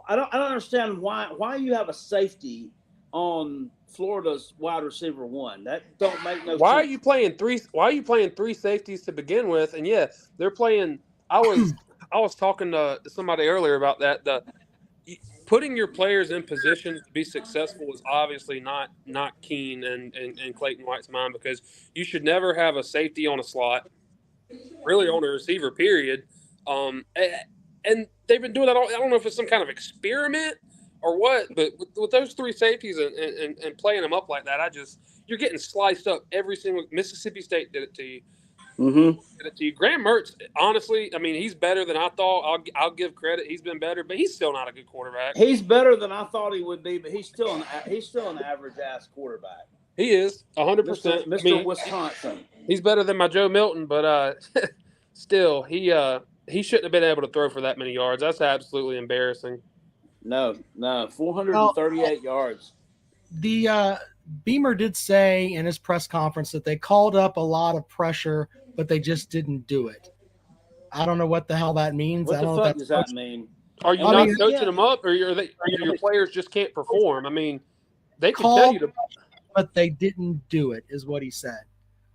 I don't understand why you have a safety on Florida's wide receiver 1. That don't make no sense. Why are you playing three safeties to begin with? And yeah, they're playing. I was talking to somebody earlier about that. Putting your players in position to be successful is obviously not keen in Clayton White's mind, because you should never have a safety on a slot, really on a receiver, period. And they've been doing that all. I don't know if it's some kind of experiment or what, but with those 3 safeties and playing them up like that, you're getting sliced up every single. Mississippi State did it to you. Mm-hmm. Did it to you. Graham Mertz, honestly, I mean, he's better than I thought. I'll give credit. He's been better, but he's still not a good quarterback. He's better than I thought he would be, but he's still an average ass quarterback. He is 100%. Mr. Wisconsin. He's better than my Joe Milton, but still, he shouldn't have been able to throw for that many yards. That's absolutely embarrassing. No, 438 yards. The Beamer did say in his press conference that they called up a lot of pressure, but they just didn't do it. I don't know what the hell that means. What the fuck does that mean? Are you not coaching them up, or your players just can't perform? I mean, they can tell you to, but they didn't do it, is what he said.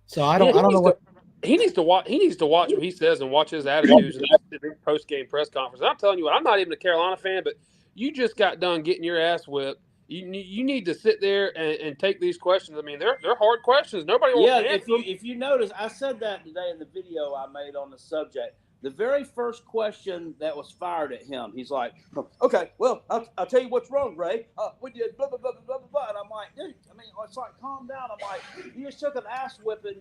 So I don't know what he needs to watch. He needs to watch what he says and watch his attitudes in the post game press conference. I'm telling you what, I'm not even a Carolina fan, but you just got done getting your ass whipped. You need to sit there and take these questions. I mean, they're hard questions. Nobody wants to answer them. If you notice, I said that today in the video I made on the subject. The very first question that was fired at him, he's like, "Okay, well, I'll tell you what's wrong, Ray. We did blah blah blah blah blah blah." And I'm like, "Dude, I mean, it's like, calm down." I'm like, "You just took an ass whipping.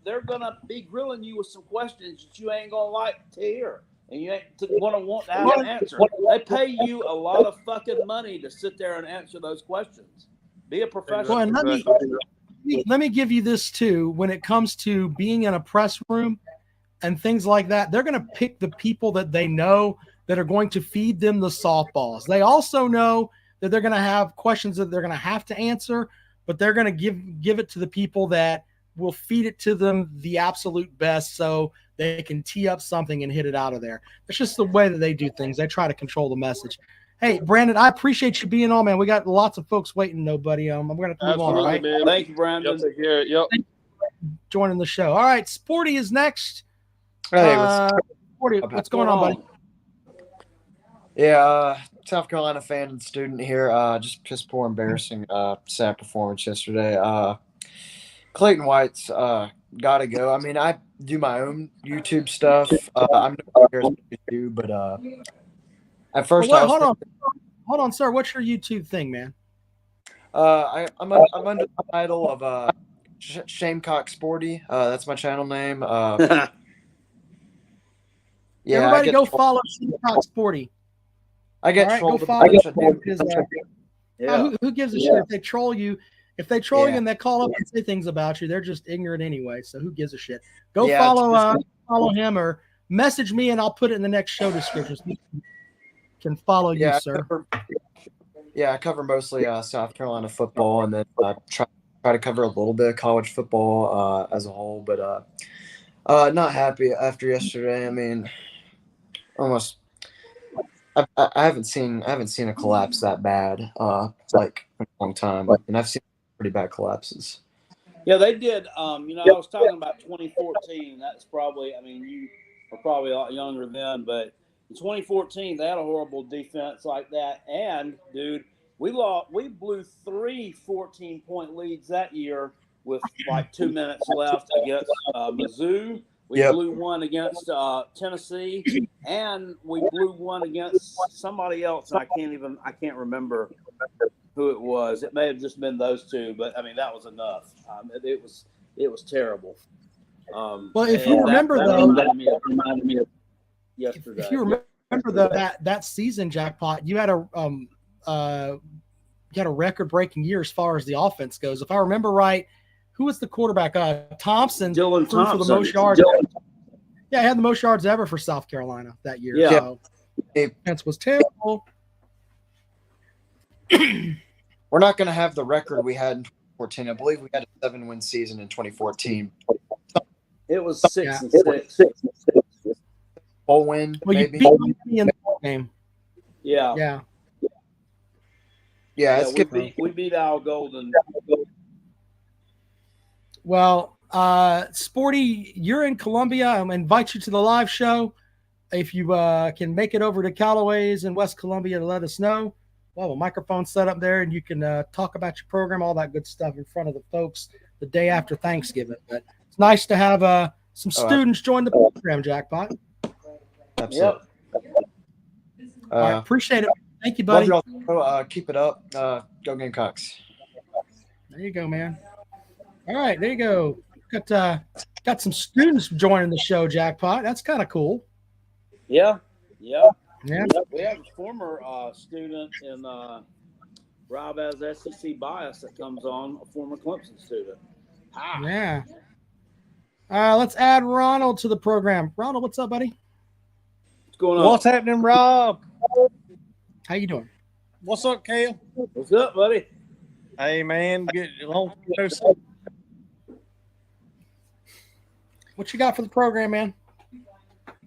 They're gonna be grilling you with some questions that you ain't gonna like to hear, and you ain't gonna want to have an answer. They pay you a lot of fucking money to sit there and answer those questions. Be a professional." Well, and let me give you this too. When it comes to being in a press room and things like that, they're going to pick the people that they know that are going to feed them the softballs. They also know that they're going to have questions that they're going to have to answer, but they're going to give it to the people that will feed it to them the absolute best so they can tee up something and hit it out of there. It's just the way that they do things. They try to control the message. Hey, Brandon, I appreciate you being on, man. We got lots of folks waiting, though, buddy. I'm going to move on, all right? Man. Thank you, Brandon. Yep. Joining the show. All right, Sporty is next. Hey, what's going on, buddy? Yeah, South Carolina fan and student here. Just piss poor, embarrassing, sad performance yesterday. Clayton White's got to go. I mean, I do my own YouTube stuff. I'm not here as much as you, but at first, hold on, sir. What's your YouTube thing, man? I'm under the title of Shamecock Sporty. That's my channel name. Yeah, everybody go follow Shamecock Sporty. I get trolled. Go follow him. Who gives a shit if they troll you? If they troll you and they call up and say things about you, they're just ignorant anyway. So who gives a shit? Go follow him or message me and I'll put it in the next show description. So you can follow you, sir. I cover mostly South Carolina football, and then try to cover a little bit of college football as a whole. But not happy after yesterday. I mean, almost. I haven't seen a collapse that bad like in a long time, and I've seen pretty bad collapses. Yeah, they did. I was talking about 2014. That's probably. I mean, you were probably a lot younger then, but in 2014 they had a horrible defense like that. And dude, we blew 3 14-point leads that year with like 2 minutes left against Mizzou. We Yep. blew one against Tennessee, and we blew one against somebody else. And I can't remember who it was. It may have just been those two, but I mean that was enough. It was terrible. Well, if you remember though, reminded me of yesterday. If you remember that season, Jackpot, you had a record-breaking year as far as the offense goes. If I remember right, who was the quarterback? Thompson Dylan threw Thompson for the most yards. Yeah, he had the most yards ever for South Carolina that year. Yeah. So defense was terrible. We're not going to have the record we had in 2014. I believe we had a 7-win season in 2014. It was 6-6. Bowl win, Well, maybe. you beat me in the ball game. Yeah. Yeah. Yeah, it's good. We beat Al Golden. Well, Sporty, you're in Columbia. I invite you to the live show. If you can make it over to Callaway's in West Columbia to let us know. We'll have a microphone set up there, and you can talk about your program, all that good stuff in front of the folks the day after Thanksgiving. But it's nice to have some students join the program, Jackpot. Absolutely. All right, appreciate it. Thank you, buddy. Love y'all. Keep it up. Go Gamecocks. There you go, man. All right, there you go. Got some students joining the show, Jackpot. That's kind of cool. Yeah. Yeah. We have a former student in Rob has SEC bias that comes on, a former Clemson student. Yeah. Let's add Ronald to the program. Ronald, what's up, buddy? What's going on? What's happening, Rob? How you doing? What's up, Kale? What's up, buddy? Hey, man. Good. Long time no see. What you got for the program, man?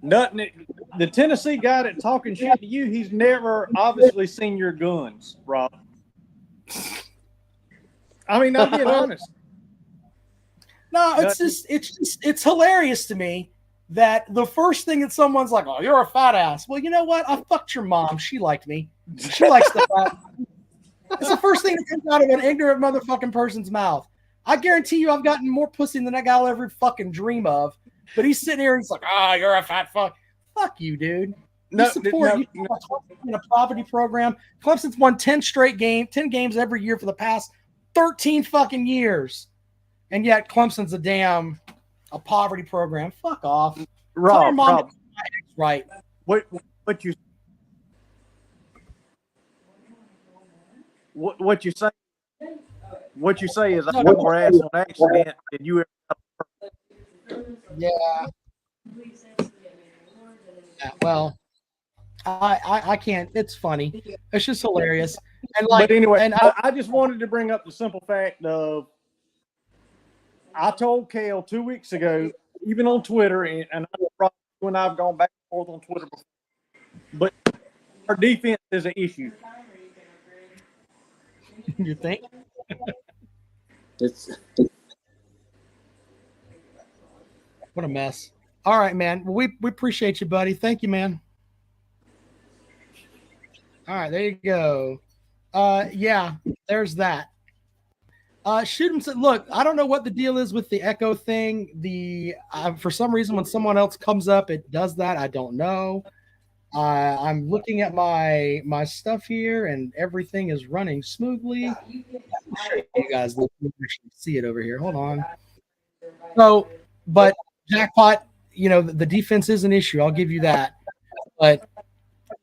Nothing. The Tennessee guy that talking shit to you, he's never obviously seen your guns, Rob. I mean, I'm being honest. No, it's hilarious to me that the first thing that someone's like, "Oh, you're a fat ass." Well, you know what? I fucked your mom. She liked me. She likes the fat. It's the first thing that comes out of an ignorant motherfucking person's mouth. I guarantee you, I've gotten more pussy than that guy will ever fucking dream of. But he's sitting here and he's like, you're a fat fuck. Fuck you, dude. You support in a poverty program. Clemson's won 10 games every year for the past 13 fucking years. And yet Clemson's a poverty program. Fuck off. Rob, right. What you say is I wore ass on accident and you Yeah. Well, I can't. It's funny. It's just hilarious. And but anyway, I just wanted to bring up the simple fact of I told Kale 2 weeks ago, even on Twitter, and you and I've gone back and forth on Twitter before, but our defense is an issue. You think? What a mess. All right, man. We appreciate you, buddy. Thank you, man. All right, there you go. Yeah, there's that. Shoot him. Look, I don't know what the deal is with the echo thing. For some reason, when someone else comes up, it does that. I don't know. I'm looking at my stuff here, and everything is running smoothly. I'll show you guys. You can actually see it over here. Hold on. So, but Jackpot, the defense is an issue. I'll give you that. But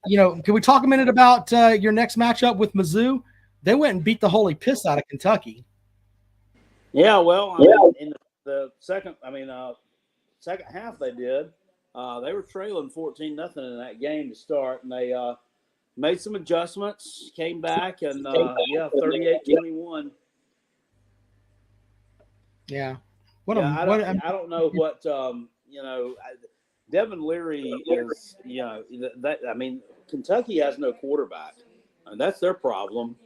can we talk a minute about your next matchup with Mizzou? They went and beat the holy piss out of Kentucky. Yeah, well, I mean, in the second half they did. They were trailing 14-0 in that game to start, and they made some adjustments, came back, and 38-21. Yeah. I don't know what Devin Leary is. Kentucky has no quarterback, and that's their problem.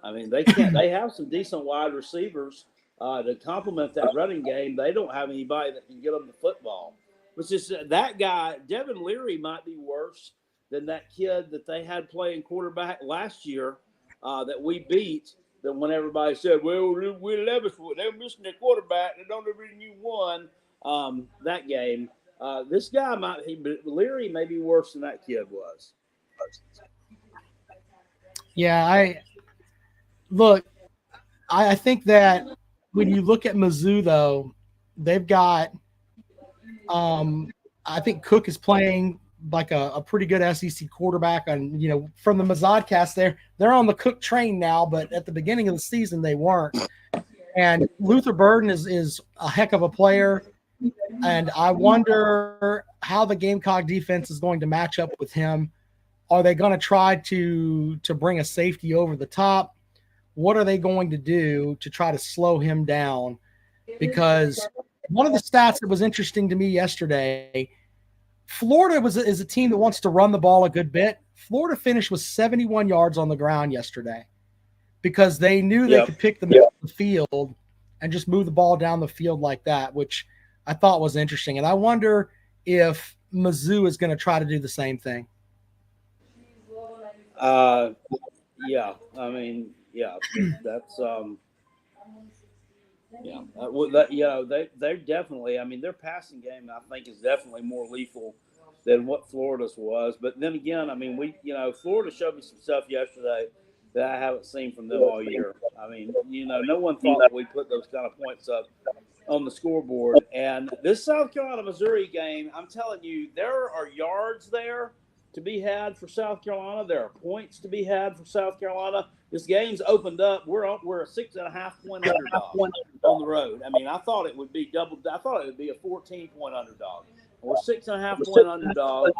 I mean, they can't. They have some decent wide receivers to complement that running game. They don't have anybody that can get them the football. Which is that guy, Devin Leary, might be worse than that kid that they had playing quarterback last year that we beat. when everybody said, "Well, Will Levis, they're missing their quarterback. They don't even you won that game." This guy Leary may be worse than that kid was. Yeah, I think that when you look at Mizzou, though, they've got I think Cook is playing like a pretty good SEC quarterback. And from the Mazodcast, they're on the Cook train now, but at the beginning of the season they weren't. And Luther Burden is a heck of a player. And I wonder how the Gamecock defense is going to match up with him. Are they going to try to bring a safety over the top? What are they going to do to try to slow him down? Because one of the stats that was interesting to me yesterday, Florida is a team that wants to run the ball a good bit. Florida finished with 71 yards on the ground yesterday because they knew they could pick the field and just move the ball down the field like that, which I thought was interesting. And I wonder if Mizzou is going to try to do the same thing. Yeah, I mean, yeah, that's they're definitely. I mean, their passing game, I think, is definitely more lethal than what Florida's was. But then again, I mean, Florida showed me some stuff yesterday that I haven't seen from them all year. I mean, no one thought that we put those kind of points up on the scoreboard. And this South Carolina Missouri game, I'm telling you, there are yards there to be had for South Carolina. There are points to be had for South Carolina. This game's opened up. We're a 6.5-point underdog on the road. I mean, I thought it would be double. I thought it would be a 14-point underdog. We're 6.5-point underdog.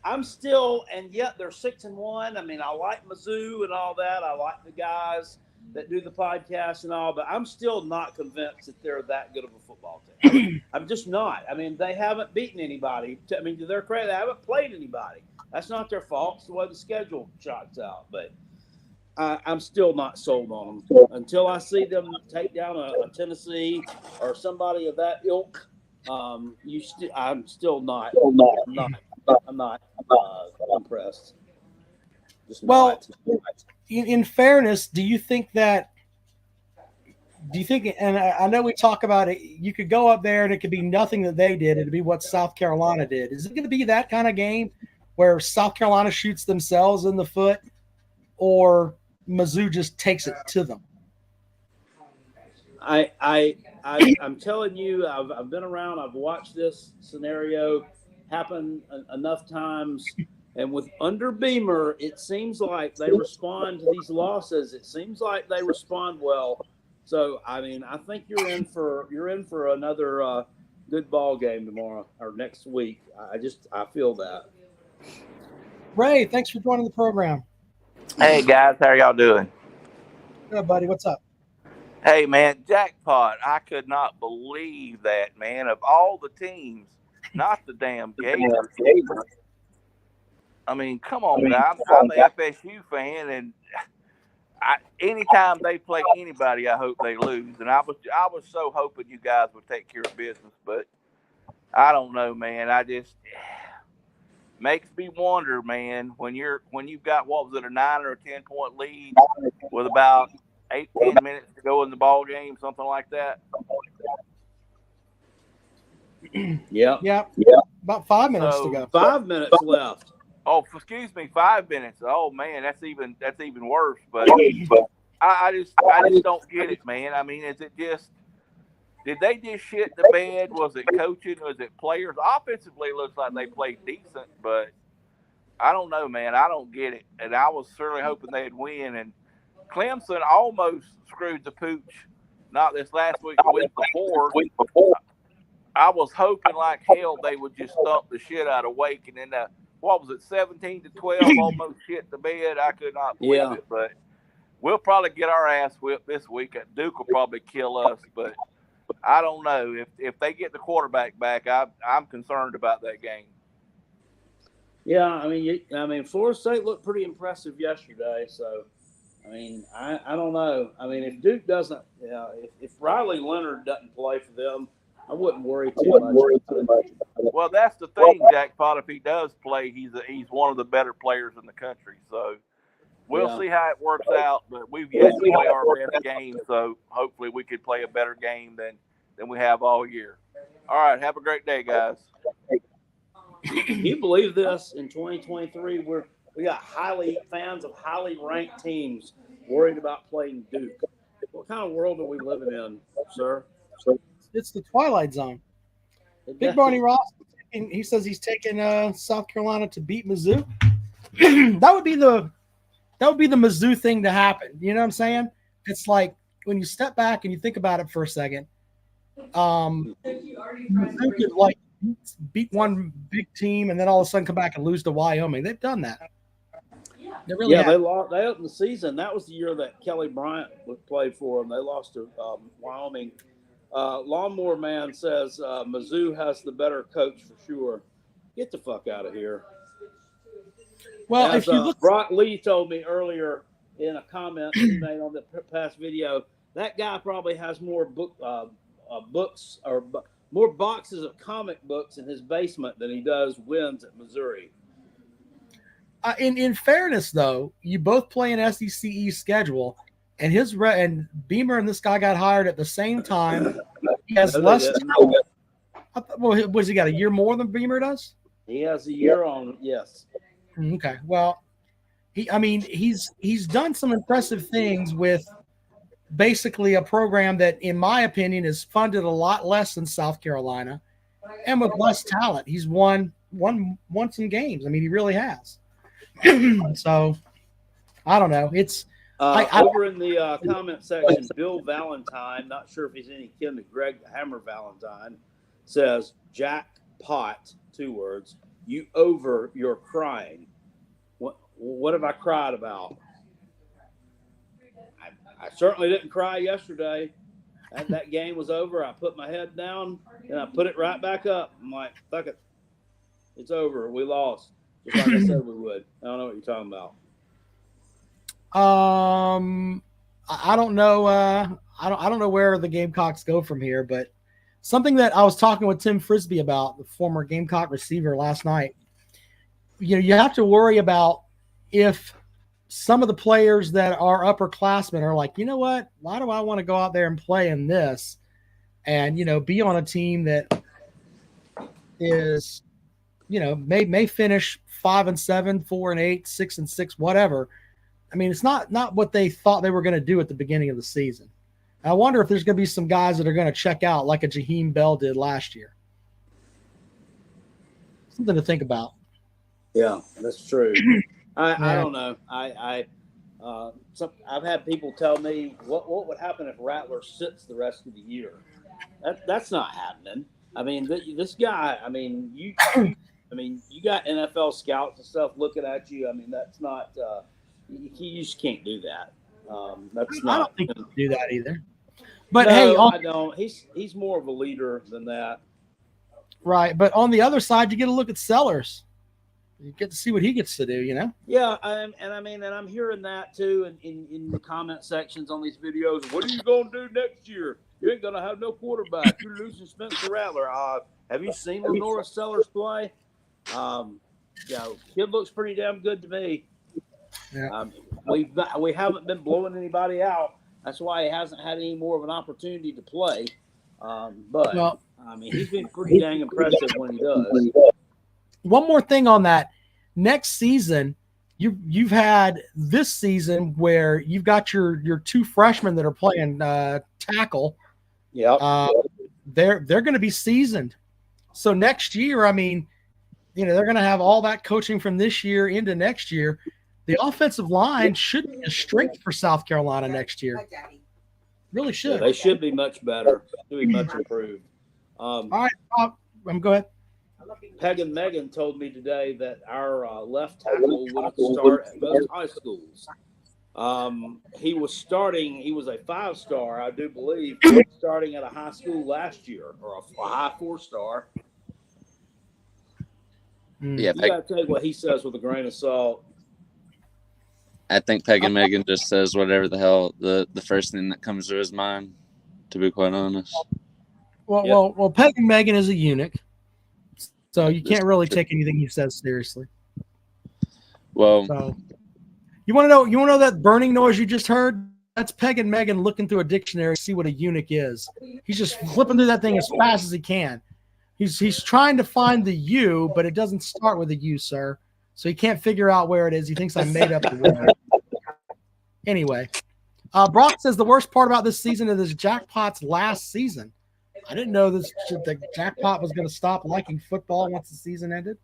I'm still, and yet they're 6-1. I mean, I like Mizzou and all that. I like the guys that do the podcast and all, but I'm still not convinced that they're that good of a football team. I'm just not. I mean, they haven't beaten anybody. I mean, to their credit, they haven't played anybody. That's not their fault. It's the way the schedule shots out. But I'm still not sold on them until I see them take down a Tennessee or somebody of that ilk. I'm still not. I'm not impressed. Well, in fairness, do you think, and I know we talk about it, you could go up there and it could be nothing that they did. It'd be what South Carolina did. Is it going to be that kind of game where South Carolina shoots themselves in the foot or Mizzou just takes it to them? I'm telling you, I've been around. I've watched this scenario happen enough times. And with under Beamer, it seems like they respond to these losses. It seems like they respond well. So, I mean, I think you're in for another good ball game tomorrow or next week. I feel that. Ray, thanks for joining the program. Hey guys, how are y'all doing? Good, buddy. What's up? Hey man, jackpot! I could not believe that, man. Of all the teams, not the damn Gators. I mean, come on, guys. I'm an FSU fan, and anytime they play anybody, I hope they lose. And I was so hoping you guys would take care of business, but I don't know, man. I just makes me wonder, man. When you've got, what was it, a 9 or a 10-point lead with about 8-10 minutes to go in the ball game, something like that. Yeah. About 5 minutes to go. 5 minutes left. Oh, excuse me, 5 minutes. Oh man, that's even worse. But I just don't get it, man. I mean, is it just, did they just shit the bed? Was it coaching? Was it players? Offensively, it looks like they played decent, but I don't know, man. I don't get it. And I was certainly hoping they'd win. And Clemson almost screwed the pooch. Not this last week, the week before. I was hoping like hell they would just thump the shit out of Wake, and then what was it, 17-12, almost shit the bed. I could not believe it, but we'll probably get our ass whipped this week. Duke will probably kill us, but I don't know. If they get the quarterback back, I'm concerned about that game. Yeah, I mean, Florida State looked pretty impressive yesterday. So, I mean, I don't know. I mean, if Duke doesn't, if Riley Leonard doesn't play for them, I wouldn't worry too much. Well, that's the thing, Jackpot. If he does play, he's one of the better players in the country. So, We'll Yeah. see how it works out, but we've yet to play our best game, so hopefully we could play a better game than we have all year. All right, have a great day, guys. Can you believe this? In 2023, we got fans of highly ranked teams worried about playing Duke. What kind of world are we living in, sir? It's the Twilight Zone. Big Barney Ross, he says he's taking South Carolina to beat Mizzou. that would be the Mizzou thing to happen. You know what I'm saying? It's like when you step back and you think about it for a second. Mizzou could like beat one big team and then all of a sudden come back and lose to Wyoming. They've done that. They really have. They lost. They opened the season. That was the year that Kelly Bryant played for them. They lost to Wyoming. Lawnmower Man says Mizzou has the better coach for sure. Get the fuck out of here. Well, if you look, Brock Lee told me earlier in a comment he made on the past video, that guy probably has more books or more boxes of comic books in his basement than he does wins at Missouri. In fairness, though, you both play an SEC East schedule, and and Beamer and this guy got hired at the same time. He has less time. Well, was he got a year more than Beamer does? He has a year on, yes. Okay. Well, he's done some impressive things with basically a program that, in my opinion, is funded a lot less than South Carolina, and with less talent. He's won some games. I mean, he really has. So, I don't know. It's over in the comment section, Bill Valentine, not sure if he's any kin to Greg Hammer Valentine, says, jackpot, 2 words, you over your crying. What have I cried about? I certainly didn't cry yesterday. That game was over. I put my head down and I put it right back up. I'm like, fuck it. It's over. We lost. Just like I said we would. I don't know what you're talking about. I don't know. I don't know where the Gamecocks go from here, but something that I was talking with Tim Frisbee about, the former Gamecock receiver, last night. You know, you have to worry about if some of the players that are upperclassmen are like, you know what? Why do I want to go out there and play in this, and be on a team that is, may finish 5-7, 4-8, 6-6, whatever. I mean, it's not what they thought they were going to do at the beginning of the season. I wonder if there's going to be some guys that are going to check out like a Jaheim Bell did last year. Something to think about. Yeah, that's true. I don't know. I've had people tell me what would happen if Rattler sits the rest of the year. That's not happening. I mean, this guy. I mean, you got NFL scouts and stuff looking at you. I mean, that's not. You just can't do that. That's not. I don't think you can do that either. But no, hey, I don't. He's more of a leader than that. Right, but on the other side, you get to look at Sellers. You get to see what he gets to do, Yeah, and I'm hearing that too in the comment sections on these videos. What are you going to do next year? You ain't going to have no quarterback. You're losing Spencer Rattler. Have you seen Lenora Sellers play? Kid looks pretty damn good to me. Yeah. We haven't been blowing anybody out. That's why he hasn't had any more of an opportunity to play. But he's been pretty dang impressive when he does. One more thing on that. Next season, you've had this season where you've got your 2 freshmen that are playing tackle. Yeah. They're going to be seasoned. So next year, I mean, they're going to have all that coaching from this year into next year. The offensive line should be a strength for South Carolina next year. Really should. Yeah, they should be much better. Should be much improved. All right, go ahead. Peg and Megan told me today that our left tackle wouldn't start at most high schools. He was a 5-star, I do believe, starting at a high school last year, or a high 4-star. Yeah, you got to take what he says with a grain of salt. I think Peg and Megan just says whatever the hell the first thing that comes to his mind, to be quite honest. Well, Peg and Megan is a eunuch, so you can't really take anything he says seriously. Well, so You want to know? You want to know that burning noise you just heard? That's Peg and Megan looking through a dictionary to see what a eunuch is. He's just flipping through that thing as fast as he can. He's trying to find the U, but it doesn't start with a U, sir. So he can't figure out where it is. He thinks I made up the word. Anyway, Brock says the worst part about this season is this jackpot's last season. I didn't know the jackpot was going to stop liking football once the season ended.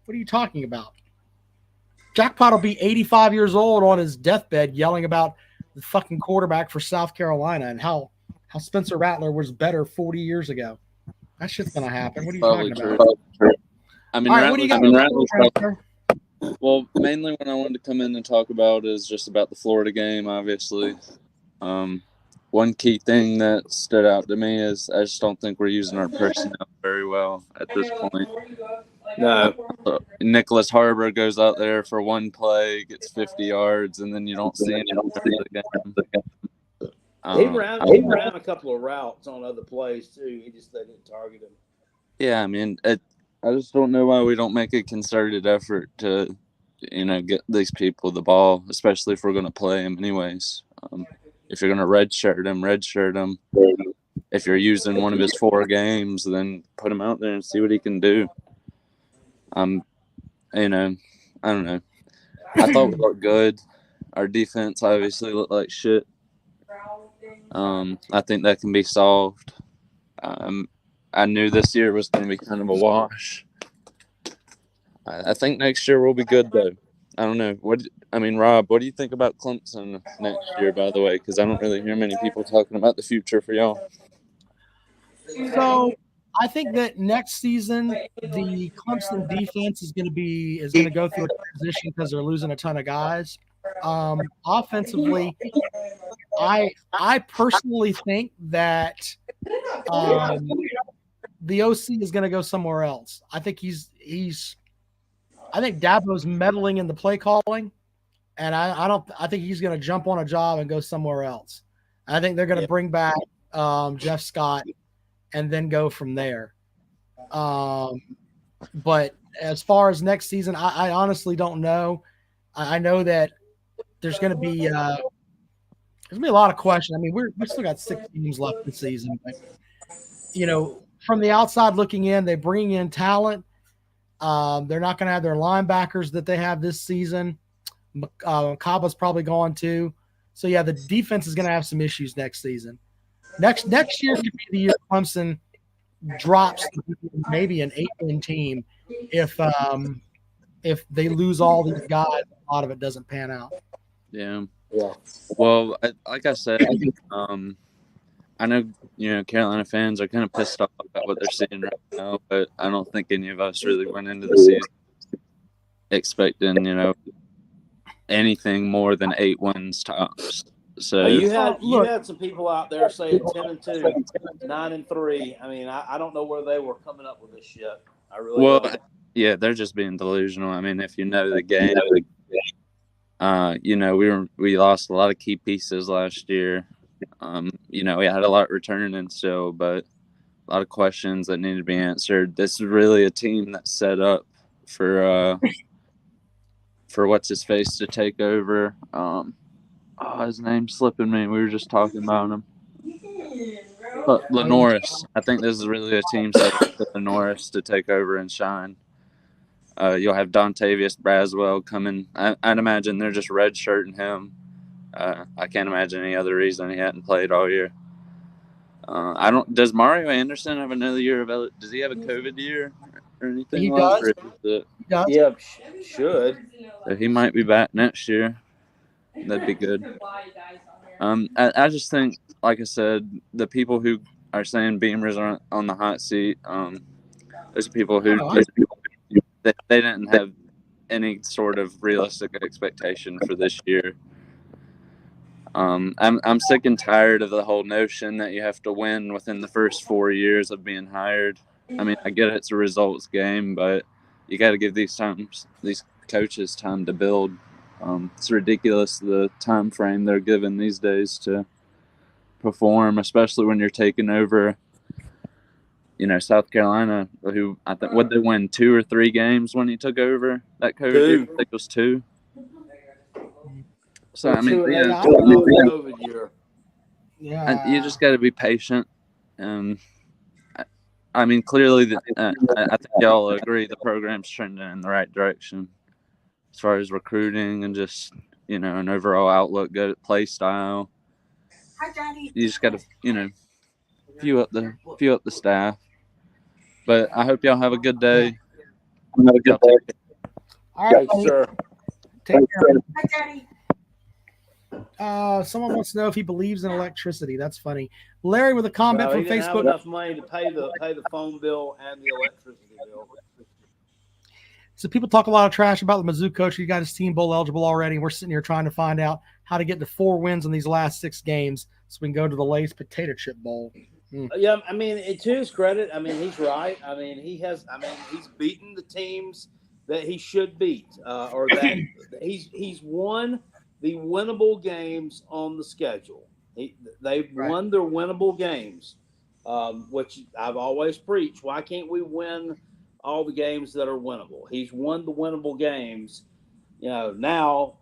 What are you talking about? Jackpot will be 85 years old on his deathbed yelling about the fucking quarterback for South Carolina and how Spencer Rattler was better 40 years ago. That shit's going to happen. What are you Probably talking true. about? I mean, All right, what do you got? Well, mainly what I wanted to come in and talk about is just about the Florida game, obviously. One key thing that stood out to me is I just don't think we're using our personnel very well at this point. No. Nicholas Harbor goes out there for one play, gets 50 yards, and then you don't see any of the game. He ran a couple of routes on other plays too. They didn't target him. Yeah, I mean, I just don't know why we don't make a concerted effort to, get these people the ball, especially if we're going to play them anyways. If you're going to redshirt him. If you're using one of his 4 games, then put him out there and see what he can do. I don't know. I thought we looked good. Our defense obviously looked like shit. I think that can be solved. I knew this year was going to be kind of a wash. I think next year we'll be good, though. I don't know. Rob, what do you think about Clemson next year, by the way? Because I don't really hear many people talking about the future for y'all. So I think that next season the Clemson defense is going to go through a transition because they're losing a ton of guys. Offensively, I personally think that the OC is going to go somewhere else. I think I think Dabo's meddling in the play calling, and I think he's going to jump on a job and go somewhere else. I think they're going to bring back Jeff Scott and then go from there. But as far as next season, I honestly don't know. I know that there's going to be a lot of questions. I mean, we still got 6 games left this season, but from the outside looking in, they bring in talent. They're not going to have their linebackers that they have this season. Kaba's probably gone too. So yeah, the defense is going to have some issues next season. Next year could be the year Clemson drops maybe an 8-win team if they lose all these guys. A lot of it doesn't pan out. Yeah. Well, like I said, I know Carolina fans are kind of pissed off about what they're seeing right now, but I don't think any of us really went into the season expecting anything more than 8 wins tops. So you had some people out there saying 10-2, 9-3. I mean, I don't know where they were coming up with this shit. I really don't. Yeah, they're just being delusional. I mean, if you know the game, we lost a lot of key pieces last year. We had a lot returning still, but a lot of questions that need to be answered. This is really a team that's set up for what's his face to take over. His name's slipping me. We were just talking about him. But Lenoris. I think this is really a team set up for Lenoris to take over and shine. You'll have Dontavius Braswell coming. I'd imagine they're just redshirting him. I can't imagine any other reason he hadn't played all year. Does Mario Anderson have another year of? Does he have a COVID year or anything? He does. He does. Yeah, should. So he might be back next year. That'd be good. I just think, like I said, the people who are saying Beamer's on the hot seat, those people who they didn't have any sort of realistic expectation for this year. I'm sick and tired of the whole notion that you have to win within the first 4 years of being hired. I mean, I get it's a results game, but you got to give these coaches time to build. It's ridiculous the time frame they're given these days to perform, especially when you're taking over. South Carolina, who I think would they win 2 or 3 games when he took over? That coach, I think it was 2. So I mean, yeah, COVID year. Yeah. you just got to be patient. And I mean, clearly, I think y'all agree the program's trending in the right direction as far as recruiting and just an overall outlook, good play style. Hi, Daddy. You just got to few up the staff. But I hope y'all have a good day. Have a good day. All right, Thanks, sir. Take care. Hi, Daddy. Someone wants to know if he believes in electricity. That's funny. Larry with a comment Well, from he didn't have Facebook. enough money to pay the phone bill and the electricity bill. So people talk a lot of trash about the Mizzou coach. He got his team bowl eligible already. And we're sitting here trying to find out how to get to 4 wins in these last 6 games so we can go to the Lay's Potato Chip Bowl. Yeah, I mean, to his credit, I mean, he's right. I mean, he's beaten the teams that he should beat, or that he's won the winnable games on the schedule. They've won their winnable games, which I've always preached. Why can't we win all the games that are winnable? He's won the winnable games. Now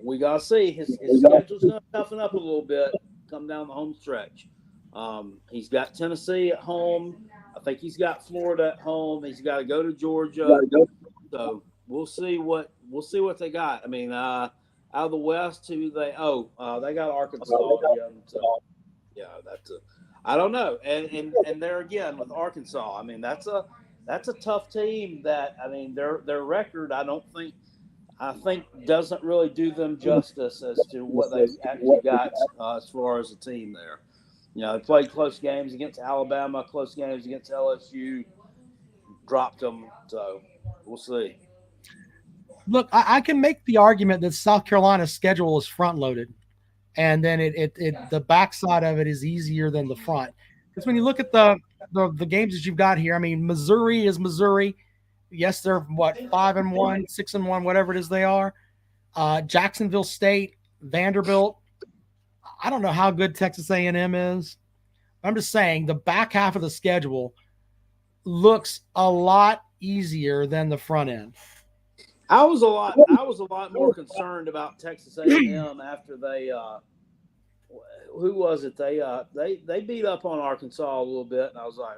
we got to see his schedule's going to toughen up a little bit, come down the home stretch. He's got Tennessee at home. I think he's got Florida at home. He's got to go to Georgia. So we'll see what they got. I mean, out of the West, they got Arkansas again. So yeah, I don't know. And there again with Arkansas, I mean that's a tough team. That I mean their record, I think doesn't really do them justice as to what they've actually got as far as a team there. They played close games against Alabama, close games against LSU, dropped them. So we'll see. Look, I can make the argument that South Carolina's schedule is front loaded, and then the backside of it is easier than the front. Because when you look at the games that you've got here, I mean, Missouri is Missouri. Yes, they're 5-1, 6-1, whatever it is they are. Jacksonville State, Vanderbilt. I don't know how good Texas A&M is. I'm just saying the back half of the schedule looks a lot easier than the front end. I was a lot more concerned about Texas A&M after they who was it? They beat up on Arkansas a little bit, and I was like,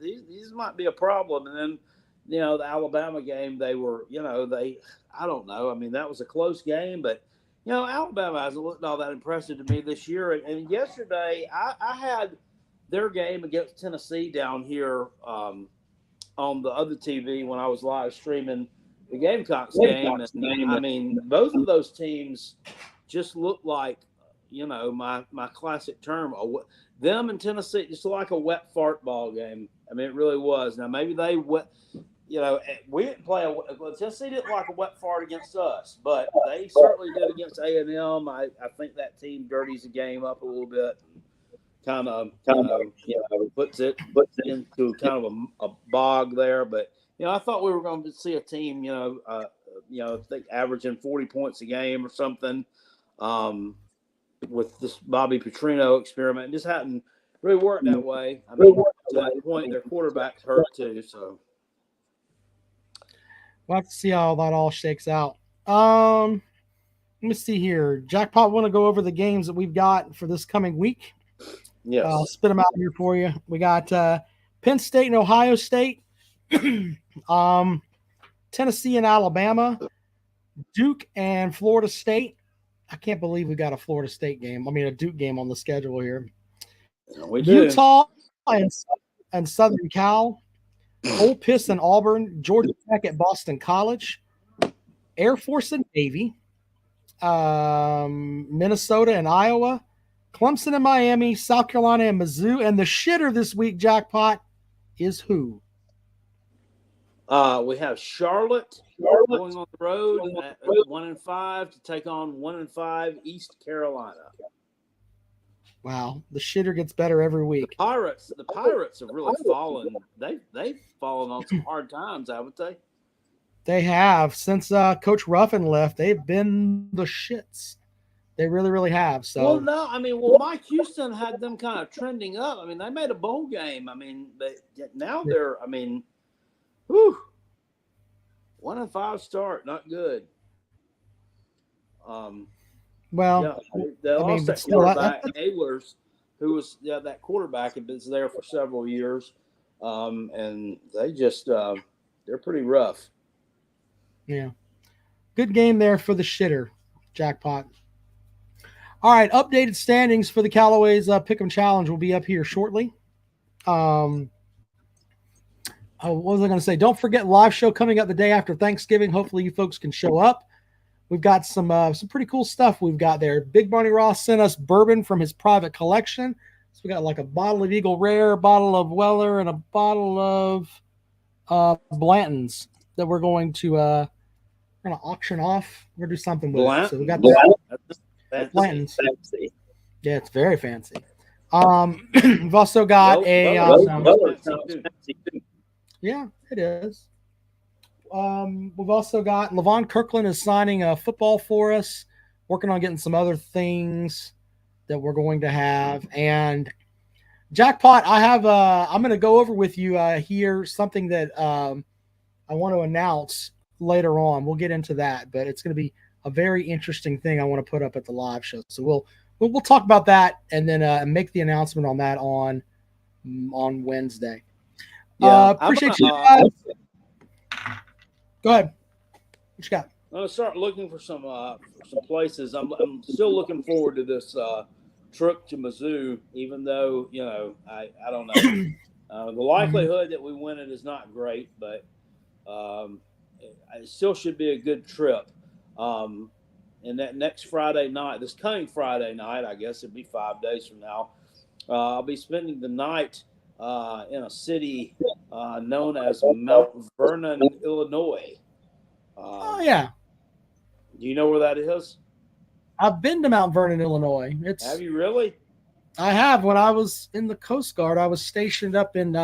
these might be a problem. And then the Alabama game, they were I don't know. I mean, that was a close game, but Alabama hasn't looked all that impressive to me this year. And yesterday, I had their game against Tennessee down here on the other TV when I was live streaming the Gamecocks game. And I mean, both of those teams just look like, my classic term, them and Tennessee just like a wet fart ball game. I mean, it really was. Now, maybe they we didn't play Tennessee didn't like a wet fart against us, but they certainly did against A&M. I think that team dirties the game up a little bit, kind of puts it into kind of a bog there. But I thought we were going to see a team, I think averaging 40 points a game or something, with this Bobby Petrino experiment. It just hadn't really worked that way. I mean, to that point, their quarterback's hurt too, so. We'll have to see how that all shakes out. Let me see here. Jackpot, want to go over the games that we've got for this coming week? Yes. I'll spit them out here for you. We got Penn State and Ohio State, Tennessee and Alabama, Duke and Florida State. I can't believe we got a Florida State game. I mean, a Duke game on the schedule here. We do. Utah and Southern Cal. Ole Miss and Auburn, Georgia Tech at Boston College, Air Force and Navy, Minnesota and Iowa, Clemson and Miami, South Carolina and Mizzou, and the shitter this week, Jackpot, is who? We have Charlotte going on the road at 1-5 to take on 1-5 East Carolina. Wow, the shitter gets better every week. The Pirates have really fallen. They've fallen on some hard times, haven't they? They have. Since Coach Ruffin left, they've been the shits. They really, really have. So well, no, I mean, Mike Houston had them kind of trending up. I mean, they made a bowl game. I mean, now they're, I mean, 1-5 start, not good. Well, They I mean, lost but that still, quarterback, Aylers, who was that quarterback had been there for several years, and they just they're pretty rough. yeah, good game there for the shitter jackpot. All right, updated standings for the Callaway's Pick'em Challenge will be up here shortly. What was I going to say? Don't forget live show coming up the day after Thanksgiving. Hopefully, you folks can show up. We've got some pretty cool stuff we've got there. Big Barney Ross sent us bourbon from his private collection. So we got like a bottle of Eagle Rare, a bottle of Weller, and a bottle of Blanton's that we're going to auction off. We're going to do something with it. So we got Blanton's. Fancy. Yeah, it's very fancy. We've also got yeah, it is. We've also got Levon Kirkland is signing a football for us, working on getting some other things that we're going to have. And Jackpot, I'm going to go over with you here something that I want to announce later on. We'll get into that, but it's going to be a very interesting thing I want to put up at the live show. So we'll talk about that and then make the announcement on that on Wednesday. Yeah, appreciate you guys. Go ahead. What you got? I'm gonna start looking for some places. I'm still looking forward to this trip to Mizzou, even though I don't know. The likelihood that we win it is not great, but it still should be a good trip. And that next Friday night, this coming Friday night, I guess it'd be 5 days from now. I'll be spending the night in a city known as Mount Vernon, Illinois. Oh yeah. Do you know where that is? I've been to Mount Vernon, Illinois. Have you really? I have. When I was in the Coast Guard, I was stationed up in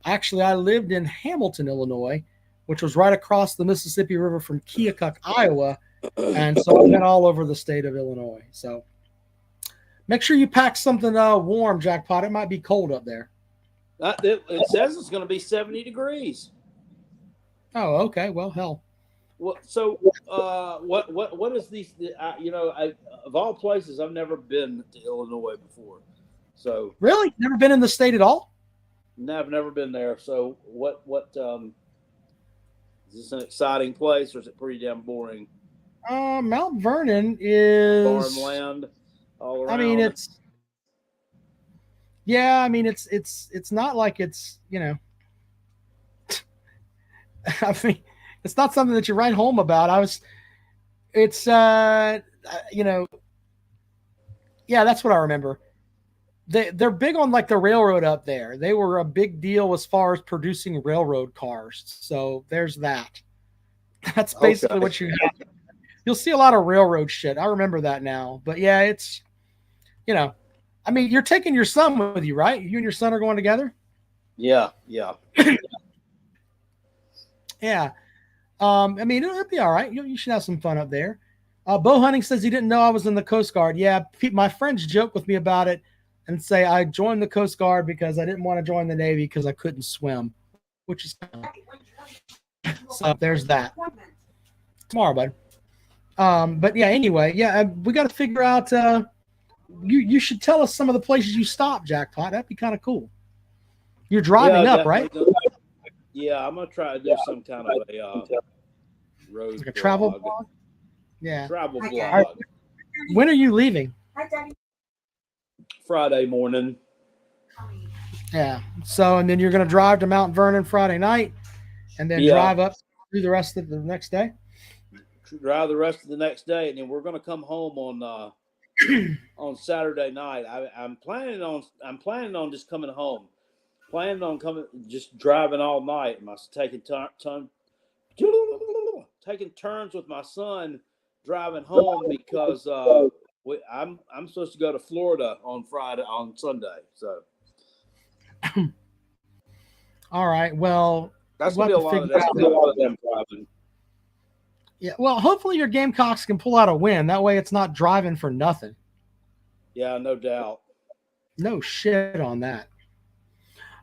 actually I lived in Hamilton, Illinois, which was right across the Mississippi River from Keokuk, Iowa. And so I've been all over the state of Illinois. So make sure you pack something warm, Jackpot. It might be cold up there. It says it's going to be 70 degrees. Oh, okay. Well, hell. Well, so what is these? Of all places, I've never been to Illinois before. So really, never been in the state at all? No, I've never been there. So what? Is this an exciting place, or is it pretty damn boring? Mount Vernon is farmland all around. I mean, it's not like it's I mean, it's not something that you write home about. Yeah, that's what I remember. They're big on like the railroad up there. They were a big deal as far as producing railroad cars. So there's that. That's basically what you have. You'll see a lot of railroad shit. I remember that now. But yeah, it's, I mean, you're taking your son with you, right? You and your son are going together? Yeah. Yeah. I mean, it'll be all right. You should have some fun up there. Bo Hunting says he didn't know I was in the Coast Guard. Yeah, my friends joke with me about it and say I joined the Coast Guard because I didn't want to join the Navy because I couldn't swim, which is so there's that. Tomorrow, bud. But yeah, anyway, we got to figure out. You should tell us some of the places you stopped, Jackpot. That'd be kind of cool. You're driving up, right? Yeah, I'm gonna try to do some kind of a road like a travel blog. Yeah, travel blog. Right. When are you leaving? Friday morning. Yeah. So, and then you're gonna drive to Mount Vernon Friday night, and then drive up through the rest of the next day. Drive the rest of the next day, and then we're gonna come home on Saturday night. I'm planning on just coming home. Planning on just driving all night. Taking turns with my son driving home because I'm supposed to go to Florida on Sunday. So, all right. Well, that's gonna be a lot of them driving. Yeah. Well, hopefully your Gamecocks can pull out a win. That way, it's not driving for nothing. Yeah, no doubt. No shit on that.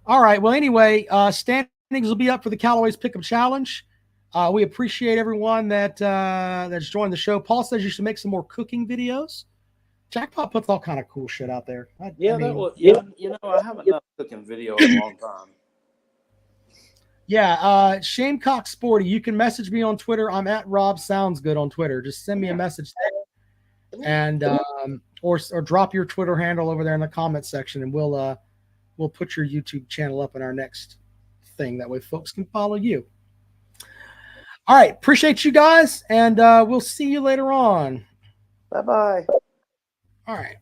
All right. Well, anyway, standings will be up for the Callaway's Pick'em Challenge. We appreciate everyone that's joined the show. Paul says you should make some more cooking videos. Jackpot puts all kind of cool shit out there. I That mean, was, yeah, I haven't done a cooking video in a long time. yeah, Shamecock Sporty, you can message me on Twitter. I'm at Rob Sounds Good on Twitter. Just send me a message there, and or drop your Twitter handle over there in the comment section, and we'll put your YouTube channel up in our next thing. That way, folks can follow you. All right, appreciate you guys, and we'll see you later on. Bye-bye. All right.